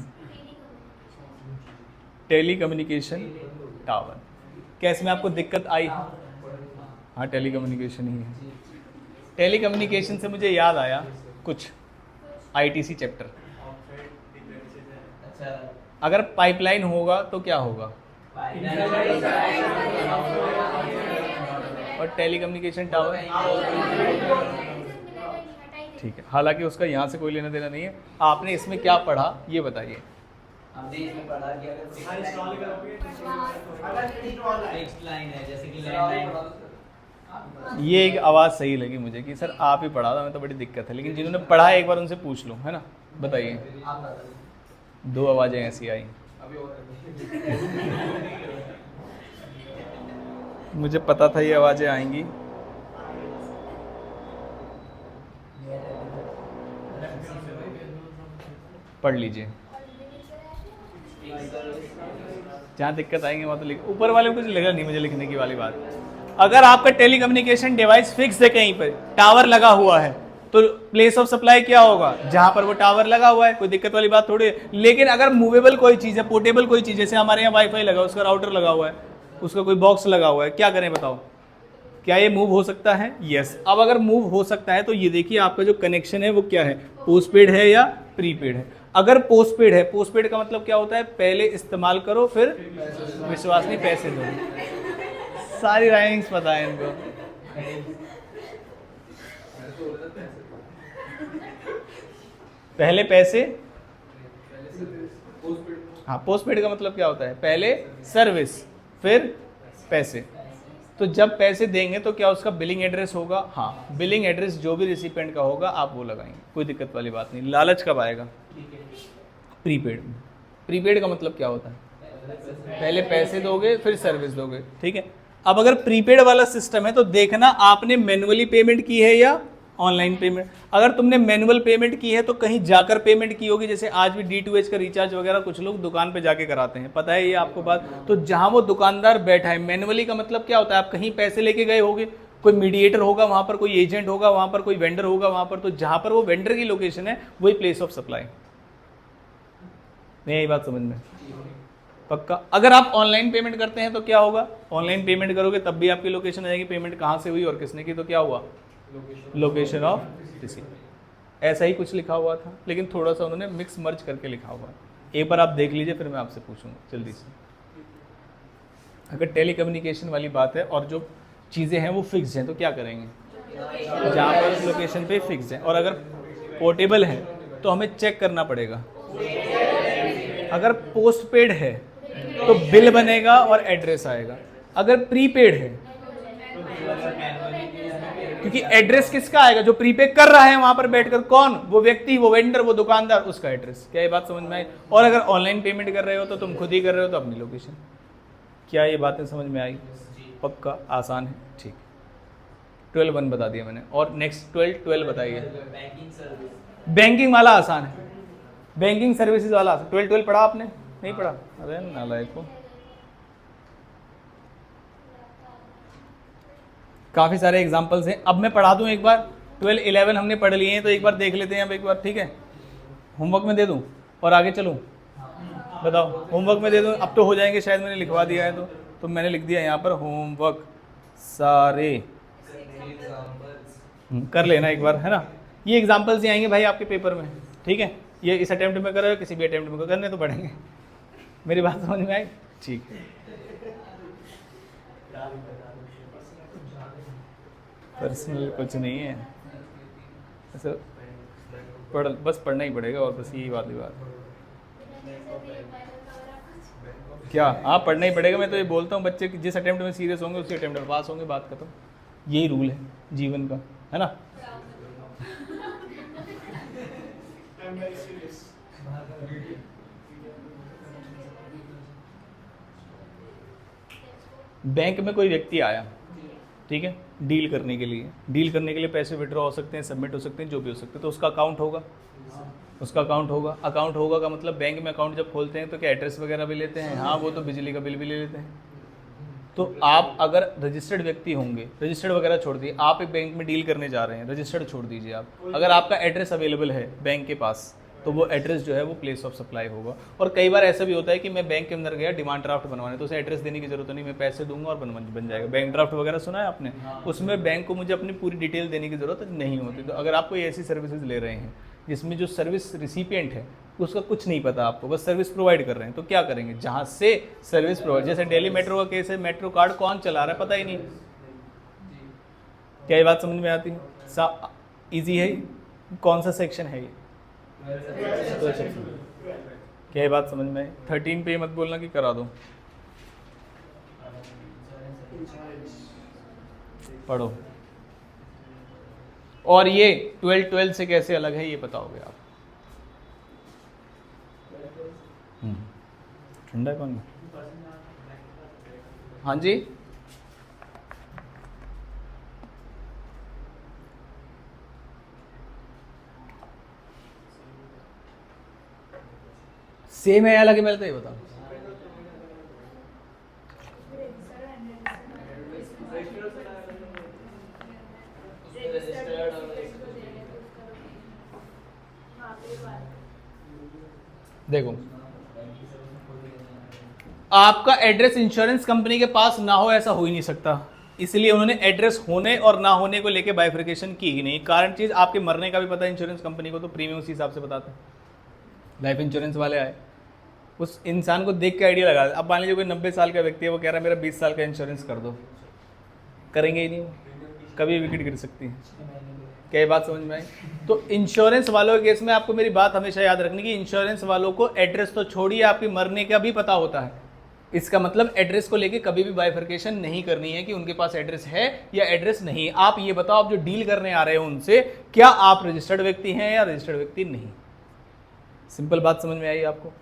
टेली कम्युनिकेशन टावर। क्या इसमें आपको दिक्कत आई? हाँ, टेली कम्युनिकेशन ही है। टेली कम्युनिकेशन से मुझे याद आया कुछ आईटीसी चैप्टर। अगर पाइपलाइन होगा तो क्या होगा, और टेली कम्युनिकेशन टावर। ठीक है, हालांकि उसका यहाँ से कोई लेना देना नहीं है। आपने इसमें क्या पढ़ा ये बताइए। हमने इसमें पढ़ा कि अगर फिक्स्ड लाइन है जैसे कि लैंडलाइन। ये एक आवाज़ सही लगी मुझे कि सर आप ही पढ़ा था, मैं तो बड़ी दिक्कत है। लेकिन जिन्होंने पढ़ा है एक बार उनसे पूछ लो, है ना। बताइए, दो आवाज़ें ऐसी आई मुझे पता था ये आवाज़ें आएंगी। पढ़ लीजिए, जहाँ दिक्कत आएंगे वहाँ तो लिख। ऊपर वाले को कुछ लगा नहीं मुझे लिखने की वाली बात। अगर आपका टेलीकम्युनिकेशन डिवाइस फिक्स है, कहीं पर टावर लगा हुआ है, तो प्लेस ऑफ सप्लाई क्या होगा, जहां पर वो टावर लगा हुआ है। कोई दिक्कत वाली बात थोड़ी है। लेकिन अगर मूवेबल कोई चीज़ है, पोर्टेबल कोई चीज़, जैसे हमारे यहाँ वाईफाई लगा, उसका राउटर लगा हुआ है, उसका कोई बॉक्स लगा हुआ है, क्या करें बताओ, क्या ये मूव हो सकता है? यस। अब अगर मूव हो सकता है तो ये देखिए आपका जो कनेक्शन है वो क्या है, पोस्टपेड है या प्रीपेड है। अगर पोस्टपेड है, पोस्टपेड का मतलब क्या होता है, पहले इस्तेमाल करो फिर विश्वास नहीं पैसे दो। सारी राइमिंग्स पता है इनको। पहले पैसे, हाँ, पोस्टपेड का मतलब क्या होता है, पहले सर्विस फिर पैसे। तो जब पैसे देंगे तो क्या उसका बिलिंग एड्रेस होगा? हाँ, बिलिंग एड्रेस जो भी रिसिपेंट का होगा आप वो लगाएंगे, कोई दिक्कत वाली बात नहीं। लालच कब आएगा? प्रीपेड। प्रीपेड का मतलब क्या होता है, पहले पैसे दोगे फिर सर्विस दोगे, ठीक है। अब अगर प्रीपेड वाला सिस्टम है तो देखना आपने मैनुअली पेमेंट की है या ऑनलाइन पेमेंट। अगर तुमने मैनुअल पेमेंट की है तो कहीं जाकर पेमेंट की होगी, जैसे आज भी D2H का रिचार्ज वगैरह कुछ लोग दुकान पे जाके कराते हैं, पता है ये आपको बात। तो जहां वो दुकानदार बैठा है, मैनुअली का मतलब क्या होता है, आप कहीं पैसे लेके गए होगे, कोई मीडिएटर होगा वहां पर, कोई एजेंट होगा वहां पर, कोई वेंडर होगा वहां पर, तो जहां पर वो वेंडर की लोकेशन है वही प्लेस ऑफ सप्लाई। नहीं, यही बात समझ में पक्का। अगर आप ऑनलाइन पेमेंट करते हैं तो क्या होगा, ऑनलाइन पेमेंट करोगे तब भी आपकी लोकेशन आ जाएगी, पेमेंट कहाँ से हुई और किसने की, तो क्या हुआ, लोकेशन ऑफ रिसीप्ट। ऐसा ही कुछ लिखा हुआ था, लेकिन थोड़ा सा उन्होंने मिक्स मर्ज करके लिखा हुआ है। एक बार आप देख लीजिए, फिर मैं आपसे पूछूंगा जल्दी से। अगर टेलीकम्युनिकेशन वाली बात है और जो चीज़ें हैं वो फिक्स हैं तो क्या करेंगे, जहाँ पर लोकेशन पे फिक्स है। और अगर पोर्टेबल है तो हमें चेक करना पड़ेगा। अगर पोस्टपेड है तो बिल बनेगा और एड्रेस आएगा। अगर प्रीपेड है, क्योंकि एड्रेस किसका आएगा, जो प्रीपे कर रहा है वहां पर बैठकर, कौन, वो व्यक्ति, वो वेंडर, वो दुकानदार, उसका एड्रेस। क्या ये बात समझ में आई? और अगर ऑनलाइन पेमेंट कर रहे हो तो तुम खुद ही कर रहे हो तो अपनी लोकेशन। क्या ये बातें समझ में आई? पक्का आसान है, ठीक। 12(1) बता दिया मैंने, और नेक्स्ट 12 बताइए। बैंकिंग वाला आसान है, बैंकिंग सर्विसेज वाला आसान। 12 पढ़ा आपने? नहीं पढ़ा? अरे नालायक को। काफ़ी सारे एग्जाम्पल्स हैं, अब मैं पढ़ा दूं एक बार। 12, 11 हमने पढ़ लिए हैं तो एक बार देख लेते हैं अब एक बार, ठीक है। होमवर्क में दे दूं और आगे चलूं? बताओ, होमवर्क में दे दूं? अब तो हो जाएंगे शायद, मैंने लिखवा दिया है तो मैंने लिख दिया यहाँ पर होमवर्क सारे कर लेना एक बार, है ना। ये एग्जाम्पल्स ही आएंगे भाई आपके पेपर में, ठीक है। ये इस अटेम्प्ट में कर रहे हो, किसी भी अटेम्प्ट में करने तो पड़ेंगे। मेरी बात समझ में आई? ठीक है। पर्सनल कुछ नहीं है, ऐसा बस पढ़ना ही पड़ेगा, और बस यही वाली बात। क्या? हाँ, पढ़ना ही पड़ेगा। मैं तो ये बोलता हूँ, बच्चे जिस अटेम्प्ट में सीरियस होंगे उसी अटेम्प्ट में पास होंगे, बात खत्म। यही रूल है जीवन का, है ना। बैंक में कोई व्यक्ति आया, ठीक है, डील करने के लिए पैसे विड्रॉ हो सकते हैं, सबमिट हो सकते हैं, जो भी हो सकते हैं, तो उसका अकाउंट होगा, अकाउंट होगा का मतलब बैंक में अकाउंट जब खोलते हैं तो क्या एड्रेस वगैरह भी लेते हैं? हाँ, वो तो बिजली का बिल भी ले लेते हैं। तो आप अगर रजिस्टर्ड व्यक्ति होंगे, रजिस्टर्ड वगैरह छोड़ दिए, आप एक बैंक में डील करने जा रहे हैं, रजिस्टर्ड छोड़ दीजिए आप, अगर आपका एड्रेस अवेलेबल है बैंक के पास, तो वो एड्रेस जो है वो प्लेस ऑफ सप्लाई होगा। और कई बार ऐसा भी होता है कि मैं बैंक के अंदर गया डिमांड ड्राफ्ट बनवाने, तो उसे एड्रेस देने की जरूरत नहीं, मैं पैसे दूंगा और बन जाएगा। बैंक ड्राफ्ट वगैरह सुना है आपने? उसमें बैंक को मुझे अपनी पूरी डिटेल देने की जरूरत नहीं होती। तो अगर आप कोई ऐसी सर्विसेज ले रहे हैं जिसमें जो सर्विस रिसिपिएंट है उसका कुछ नहीं पता आपको, बस सर्विस प्रोवाइड कर रहे हैं, तो क्या करेंगे? जहाँ से सर्विस प्रोवाइड, जैसे दिल्ली मेट्रो का केस है, मेट्रो कार्ड कौन चला रहा है पता ही नहीं। क्या ये बात समझ में आती है? ईजी है? कौन सा सेक्शन है ये? क्या ये बात समझ में आई? 13 पे मत बोलना कि करा दो, पढ़ो। और ये 12 से कैसे अलग है ये बताओगे आप? ठंडा है पानी? हाँ जी, सेम है अलग है, मिलता है, ये बताओ। देखो, आपका एड्रेस इंश्योरेंस कंपनी के पास ना हो ऐसा हो ही नहीं सकता, इसलिए उन्होंने एड्रेस होने और ना होने को लेके बाइफर्केशन की ही नहीं। कारण चीज आपके मरने का भी पता है इंश्योरेंस कंपनी को, तो प्रीमियम उसी हिसाब से बताते हैं। लाइफ इंश्योरेंस वाले आए, उस इंसान को देख के आइडिया लगा। अब मान लीजिए कोई 90 साल का व्यक्ति है, वो कह रहा है मेरा 20 साल का इंश्योरेंस कर दो, करेंगे ही नहीं, कभी विकेट गिर सकती है। क्या ये बात समझ में आई? तो इंश्योरेंस वालों के केस में आपको मेरी बात हमेशा याद रखनी कि इंश्योरेंस वालों को एड्रेस तो छोड़िए, आपके मरने का भी पता होता है। इसका मतलब एड्रेस को लेके कभी भी बाइफर्केशन नहीं करनी है कि उनके पास एड्रेस है या एड्रेस नहीं। आप ये बताओ, आप जो डील करने आ रहे हो उनसे, क्या आप रजिस्टर्ड व्यक्ति हैं या रजिस्टर्ड व्यक्ति नहीं? सिंपल बात समझ में आई आपको?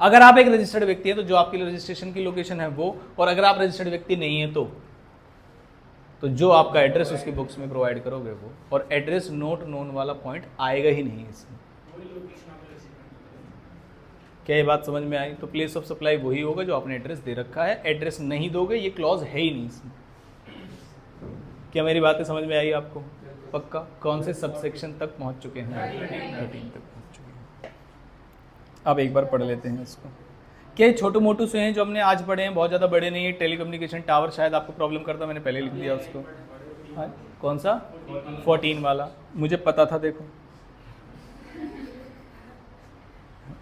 अगर आप एक रजिस्टर्ड व्यक्ति हैं तो जो आपकी रजिस्ट्रेशन की लोकेशन है वो, और अगर आप रजिस्टर्ड व्यक्ति नहीं है तो जो आपका एड्रेस उसकी बुक्स में प्रोवाइड करोगे वो, और एड्रेस नोट नोन वाला पॉइंट आएगा ही नहीं इसमें। क्या ये बात समझ में आई? तो प्लेस ऑफ सप्लाई वही होगा जो आपने एड्रेस दे रखा है, एड्रेस नहीं दोगे ये क्लॉज है ही नहीं इसमें। क्या मेरी बातें समझ में आई आपको? पक्का? कौन से सबसेक्शन तक पहुंच चुके हैं? 13 तक पहुंच चुके हैं। अब एक बार पढ़ लेते हैं इसको। क्या छोटू मोटू से हैं जो हमने आज पढ़े हैं, बहुत ज़्यादा बड़े नहीं है। टेलीकम्युनिकेशन टावर शायद आपको प्रॉब्लम करता, मैंने पहले लिख दिया उसको। हाँ, कौन सा? 14 वाला, मुझे पता था। देखो,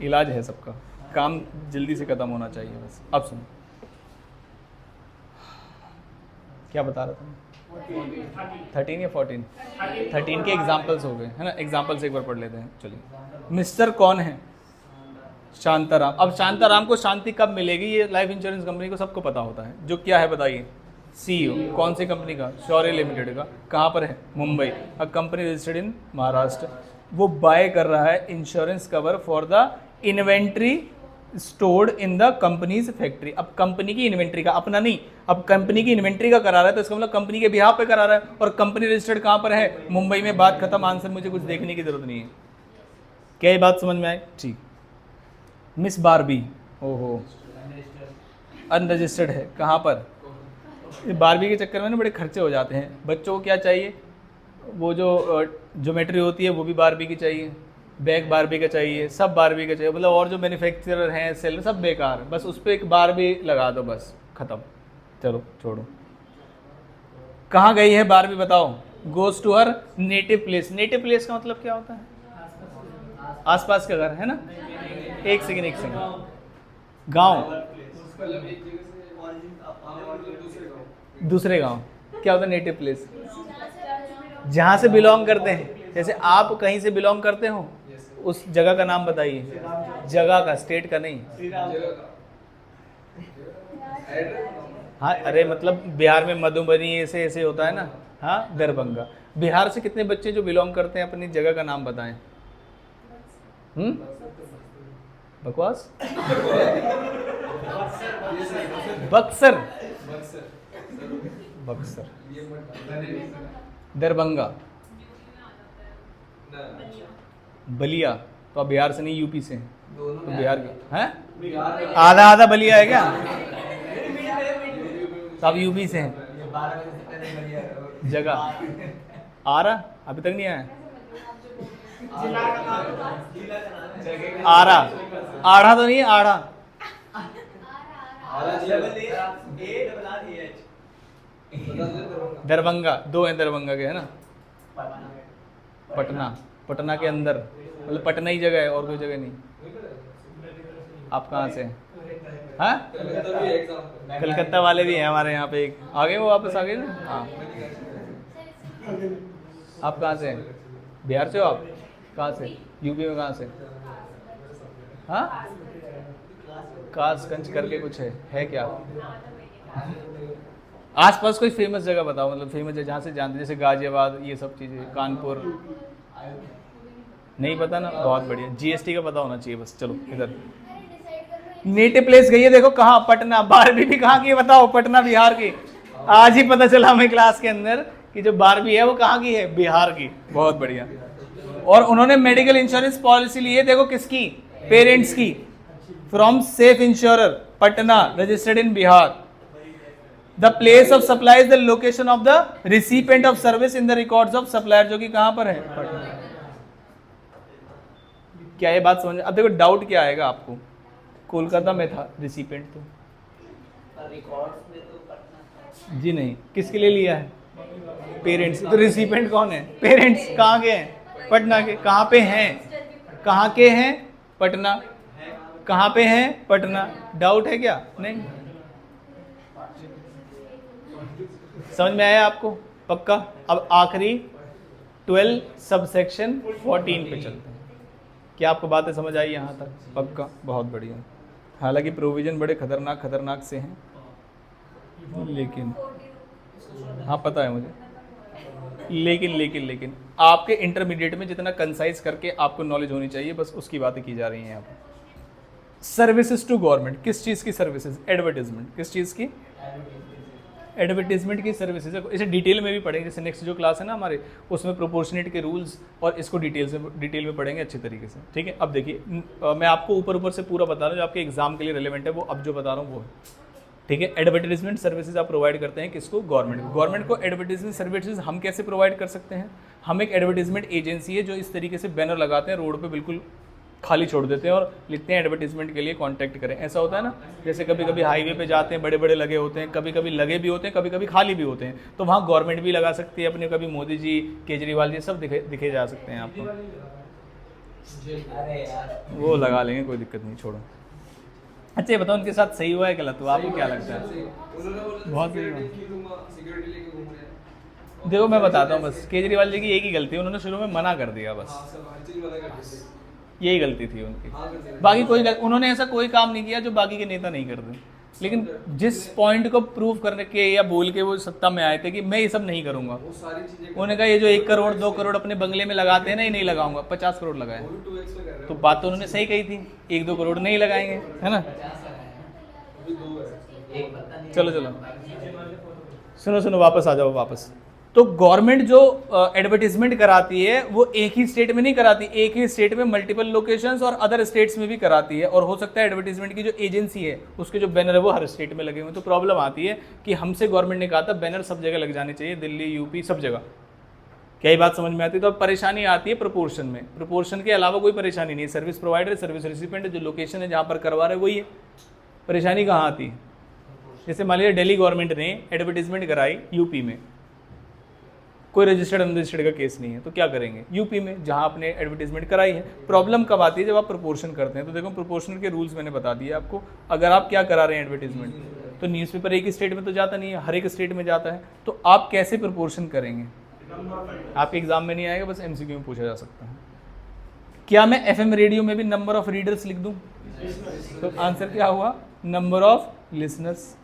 इलाज है सबका, काम जल्दी से खत्म होना चाहिए बस। अब सुनो, क्या बता रहा था? 13 या 14? 13 के एग्जाम्पल्स हो गए है ना। एग्जाम्पल्स एक बार पढ़ लेते हैं, चलिए। मिस्टर कौन है? शांताराम। अब शांताराम को शांति कब मिलेगी? ये लाइफ इंश्योरेंस कंपनी को सबको पता होता है। जो क्या है बताइए? CEO। कौन सी कंपनी का? शौर्य लिमिटेड का। कहाँ पर है? Mumbai. A company registered in Maharashtra. वो बाय कर रहा है insurance cover for the inventory stored in the companies factory. अब कंपनी की इन्वेंट्री का, अपना नहीं, अब कंपनी की इन्वेंट्री का करा रहा है, तो इसका मतलब कंपनी के बिहाफ पे करा रहा है। और कंपनी रजिस्टर्ड कहाँ पर है? मुंबई में। बात खत्म, आंसर मुझे कुछ देखने की जरूरत नहीं है। क्या ये बात समझ में आई? ठीक। मिस बारबी, ओहो, अनरजिस्टर्ड है। कहाँ पर? बारबी के चक्कर में ना बड़े खर्चे हो जाते हैं। बच्चों को क्या चाहिए? वो जो ज्योमेट्री होती है वो भी बारबी की चाहिए, बैग बारबी का चाहिए, सब बारबी का चाहिए। मतलब और जो मैन्युफैक्चरर हैं, सेल, सब बेकार, बस उस पर एक बारबी लगा दो, बस खत्म। चलो छोड़ो। कहाँ गई है बारबी बताओ? Goes to her native place. Native place का मतलब क्या होता है? आसपास का घर है ना। एक सेकेंड, गांव, दूसरे गांव। क्या होता है नेटिव प्लेस? जहाँ से बिलोंग करते हैं। जैसे आप कहीं से बिलोंग करते हो, उस जगह का नाम बताइए। जगह का, स्टेट का नहीं। हाँ, अरे मतलब बिहार में मधुबनी ऐसे ऐसे होता है ना। हाँ, दरभंगा। बिहार से कितने बच्चे जो बिलोंग करते हैं, अपनी जगह का नाम बताएं। बकवास। बक्सर, बक्सर, दरभंगा, बलिया। तो आप बिहार से नहीं, यूपी से हैं, तो बिहार के हैं, आधा आधा बलिया है क्या? तो आप यूपी से हैं। जगह आरा अभी तक नहीं आया। आरा, आढ़ा तो नहीं है, आढ़ा। दरभंगा, दो हैं दरभंगा के, है ना। पटना, पटना के अंदर, मतलब पटना ही जगह है और कोई जगह नहीं। आप कहाँ से हैं? हाँ, कलकत्ता वाले भी हैं हमारे यहाँ पे। एक आ गए, वो वापस आ गए ना। हाँ, आप कहाँ से हैं? बिहार से हो आप? कहाँ से? यूपी में कहाँ से? हाँ, कासगंज करके कुछ है क्या? आसपास कोई फेमस जगह बताओ, मतलब फेमस है जहाँ से जानते, जैसे गाजियाबाद, ये सब चीज़ें, कानपुर। नहीं पता ना, बहुत बढ़िया। जीएसटी का पता होना चाहिए बस। चलो इधर नेटिव प्लेस गई है, देखो कहाँ, पटना। 12वीं भी कहाँ की है बताओ? पटना, बिहार की। आज ही पता चला हमें क्लास के अंदर कि जो 12वीं है वो कहाँ की है? बिहार की। बहुत बढ़िया। और उन्होंने मेडिकल इंश्योरेंस पॉलिसी ली है, देखो किसकी? पेरेंट्स की। From safe insurer, Patna, registered in Bihar. The place of supply is the location of the recipient of service in the records of supplier, जो कि कहां पर है? पटना। क्या ये बात समझ? अब देखो डाउट क्या आएगा आपको, कोलकाता में था रिसिपेंट, तो रिकॉर्ड्स में तो पटना जी नहीं, किसके लिए लिया है? पेरेंट्स। तो रिसिपेंट कौन है? पेरेंट्स। कहाँ के हैं? पटना के। कहाँ पे हैं? कहाँ के हैं? पटना। कहाँ पे हैं? पटना। डाउट है क्या? नहीं, समझ में आया आपको? पक्का। अब आखिरी 12 सबसेक्शन 14 पे चलते हैं। क्या आपको बातें समझ आई यहाँ तक? पक्का, बहुत बढ़िया। हालांकि प्रोविजन बड़े खतरनाक खतरनाक से हैं, लेकिन हाँ पता है मुझे, लेकिन आपके इंटरमीडिएट में जितना कंसाइज करके आपको नॉलेज होनी चाहिए, बस उसकी बातें की जा रही हैं यहाँ पर। सर्विसेज टू गवर्नमेंट, किस चीज़ की सर्विसेज? एडवर्टीजमेंट। किस चीज़ की? एडवर्टीजमेंट की सर्विसेज। इसे डिटेल में भी पढ़ेंगे, जैसे नेक्स्ट जो क्लास है ना हमारे, उसमें प्रोपोर्शनेट के रूल्स और इसको डिटेल में पढ़ेंगे अच्छी तरीके से। ठीक है, अब देखिए मैं आपको ऊपर से पूरा बता रहा हूँ, जो आपके एग्जाम के लिए रिलेवेंट है वो अब जो बता रहा हूँ वो है। ठीक है, एडवर्टीजमेंट सर्विसेज आप प्रोवाइड करते हैं किसको? गवर्नमेंट को। गवर्नमेंट को एडवर्टीजमेंट सर्विसेज हम कैसे प्रोवाइड कर सकते हैं? हम एक एडवर्टीजमेंट एजेंसी है जो इस तरीके से बैनर लगाते हैं, रोड पे बिल्कुल खाली छोड़ देते हैं और लिखते हैं एडवर्टीजमेंट के लिए कांटेक्ट करें। ऐसा होता है ना, जैसे कभी कभी हाईवे पे जाते हैं, बड़े बड़े लगे होते हैं, कभी कभी लगे भी होते हैं, कभी कभी खाली भी होते हैं, तो वहाँ गवर्नमेंट भी लगा सकती है अपने, कभी मोदी जी, केजरीवाल जी, सब दिखे जा सकते हैं आपको। अरे यार वो लगा लेंगे, कोई दिक्कत नहीं, छोड़ो। अच्छा ये बताओ, उनके साथ सही हुआ है गलत हुआ? आपको क्या लगता है? बहुत सही हुआ। देखो मैं बताता हूँ, बस केजरीवाल जी की एक ही गलती है, उन्होंने शुरू में मना कर दिया, बस यही गलती थी उनकी। बाकी कोई उन्होंने ऐसा कोई काम नहीं किया जो बाकी के नेता नहीं करते, लेकिन जिस पॉइंट को प्रूव करने के या बोल के वो सत्ता में आए थे कि मैं ये सब नहीं करूंगा, उन्होंने कहा ये जो 1 करोड़ 2 करोड़ अपने बंगले में लगाते हैं ना, ये नहीं लगाऊंगा। 50 करोड़ लगाए, तो बात तो उन्होंने सही कही थी, 1-2 करोड़ नहीं लगाएंगे, है ना। चलो सुनो वापस आ जाओ वापस। तो गवर्नमेंट जो एडवर्टीजमेंट कराती है वो एक ही स्टेट में नहीं कराती, एक ही स्टेट में मल्टीपल लोकेशंस और अदर स्टेट्स में भी कराती है। और हो सकता है एडवर्टीजमेंट की जो एजेंसी है उसके जो बैनर है वो हर स्टेट में लगे हुए हैं। तो प्रॉब्लम आती है कि हमसे गवर्नमेंट ने कहा था बैनर सब जगह लग जाने चाहिए, दिल्ली, यूपी, सब जगह। क्या ये बात समझ में आती है? तो अब परेशानी आती है प्रोपोर्शन में। प्रोपोर्शन के अलावा कोई परेशानी नहीं है। सर्विस प्रोवाइडर, सर्विस रिसिपेंट, जो लोकेशन है जहाँ पर करवा रहे वही है। परेशानी कहाँ आती है? जैसे मान लीजिए दिल्ली गवर्नमेंट ने एडवर्टीजमेंट कराई यूपी में, कोई रजिस्टर्ड अनरजिस्टर्ड का केस नहीं है, तो क्या करेंगे? यूपी में जहां आपने एडवर्टीजमेंट कराई है। प्रॉब्लम कब आती है? जब आप प्रोपोर्शन करते हैं। तो देखो प्रोपोर्शनल के रूल्स मैंने बता दिए आपको। अगर आप क्या करा रहे हैं एडवर्टीजमेंट, तो न्यूज़पेपर एक ही स्टेट में तो जाता नहीं है, हर एक स्टेट में जाता है, तो आप कैसे प्रोपोर्शन करेंगे? आपके एग्जाम में नहीं आएगा, बस एमसीक्यू में पूछा जा सकता है। क्या मैं FM रेडियो में भी नंबर ऑफ रीडर्स लिख दूँ? तो आंसर क्या हुआ? Number of listeners.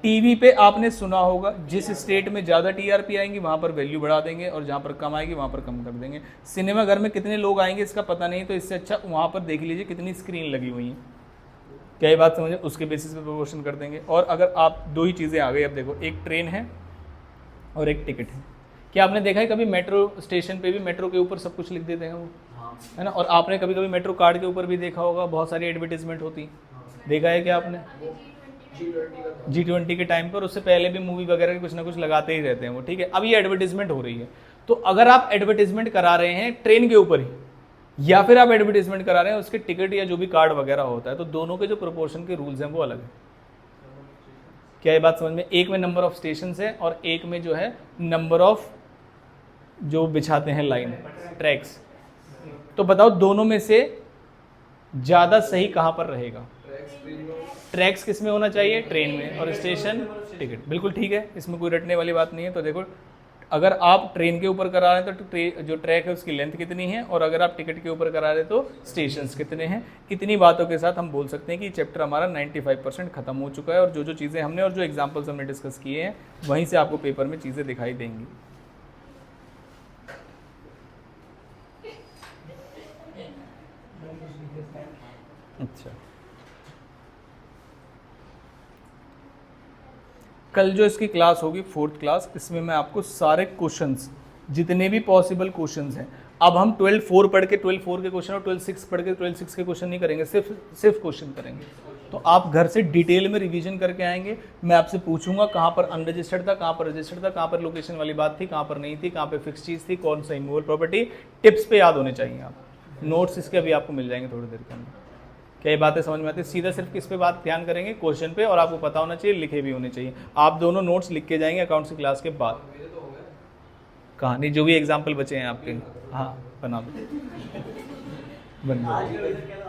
टीवी पे आपने सुना होगा जिस स्टेट में ज़्यादा टीआरपी आएंगी वहाँ पर वैल्यू बढ़ा देंगे और जहाँ पर कम आएगी वहाँ पर कम कर देंगे। सिनेमा घर में कितने लोग आएंगे इसका पता नहीं, तो इससे अच्छा वहाँ पर देख लीजिए कितनी स्क्रीन लगी हुई है, क्या ये बात समझे, उसके बेसिस पे प्रमोशन कर देंगे। और अगर आप दो ही चीज़ें आ गई, अब देखो एक ट्रेन है और एक टिकट है। क्या आपने देखा है कभी मेट्रो स्टेशन पे भी मेट्रो के ऊपर सब कुछ लिख देते हैं वो, है ना। और आपने कभी कभी मेट्रो कार्ड के ऊपर भी देखा होगा बहुत सारी एडवर्टीजमेंट होती, देखा है क्या आपने? G20 के टाइम पर, उससे पहले भी मूवी वगैरह कुछ ना कुछ लगाते ही रहते हैं वो, ठीक है। अब ये एडवर्टीजमेंट हो रही है, तो अगर आप एडवर्टीजमेंट करा रहे हैं ट्रेन के ऊपर ही या फिर आप एडवर्टीजमेंट करा रहे हैं उसके टिकट या जो भी कार्ड वगैरह होता है, तो दोनों के जो प्रोपोर्शन के रूल्स हैं वो अलग है। क्या ये बात समझ में? एक में नंबर ऑफ स्टेशन है और एक में जो है नंबर ऑफ जो बिछाते हैं लाइन, ट्रैक्स। तो बताओ दोनों में से ज़्यादा सही कहाँ पर रहेगा? ट्रैक्स किस में होना चाहिए? ट्रेन में। और स्टेशन टिकट, बिल्कुल ठीक है, इसमें कोई रटने वाली बात नहीं है। तो देखो अगर आप ट्रेन के ऊपर करा रहे हैं तो जो ट्रैक है उसकी लेंथ कितनी है, और अगर आप टिकट के ऊपर करा रहे हैं तो स्टेशंस कितने हैं। इतनी बातों के साथ हम बोल सकते हैं कि चैप्टर हमारा 95% खत्म हो चुका है, और जो जो चीज़ें हमने और जो एग्जाम्पल्स हमने डिस्कस किए हैं वहीं से आपको पेपर में चीज़ें दिखाई देंगी। अच्छा, कल जो इसकी क्लास होगी 4th क्लास, इसमें मैं आपको सारे क्वेश्चंस जितने भी पॉसिबल क्वेश्चंस हैं, अब हम 12-4 पढ़ के 12-4 के क्वेश्चन और 12-6 पढ़ के 12-6 के क्वेश्चन नहीं करेंगे, सिर्फ क्वेश्चन करेंगे। तो आप घर से डिटेल में रिवीजन करके आएंगे। मैं आपसे पूछूंगा कहाँ पर अनरजिस्टर्ड था, कहाँ पर रजिस्टर्ड था, कहाँ पर लोकेशन वाली बात थी, कहाँ पर नहीं थी, कहाँ पर फिक्स चीज़ थी, कौन सा इमूवेबल प्रॉपर्टी, टिप्स पे याद होने चाहिए आप। नोट्स इसके अभी आपको मिल जाएंगे थोड़ी देर के अंदर। क्या ये बातें समझ में आती है? सीधा सिर्फ किस पे बात ध्यान करेंगे? क्वेश्चन पे, और आपको पता होना चाहिए, लिखे भी होने चाहिए। आप दोनों नोट्स लिख के जाएंगे अकाउंट्स की क्लास के बाद। कहानी जो भी एग्जाम्पल बचे हैं आपके, हाँ बना दो, बन गया।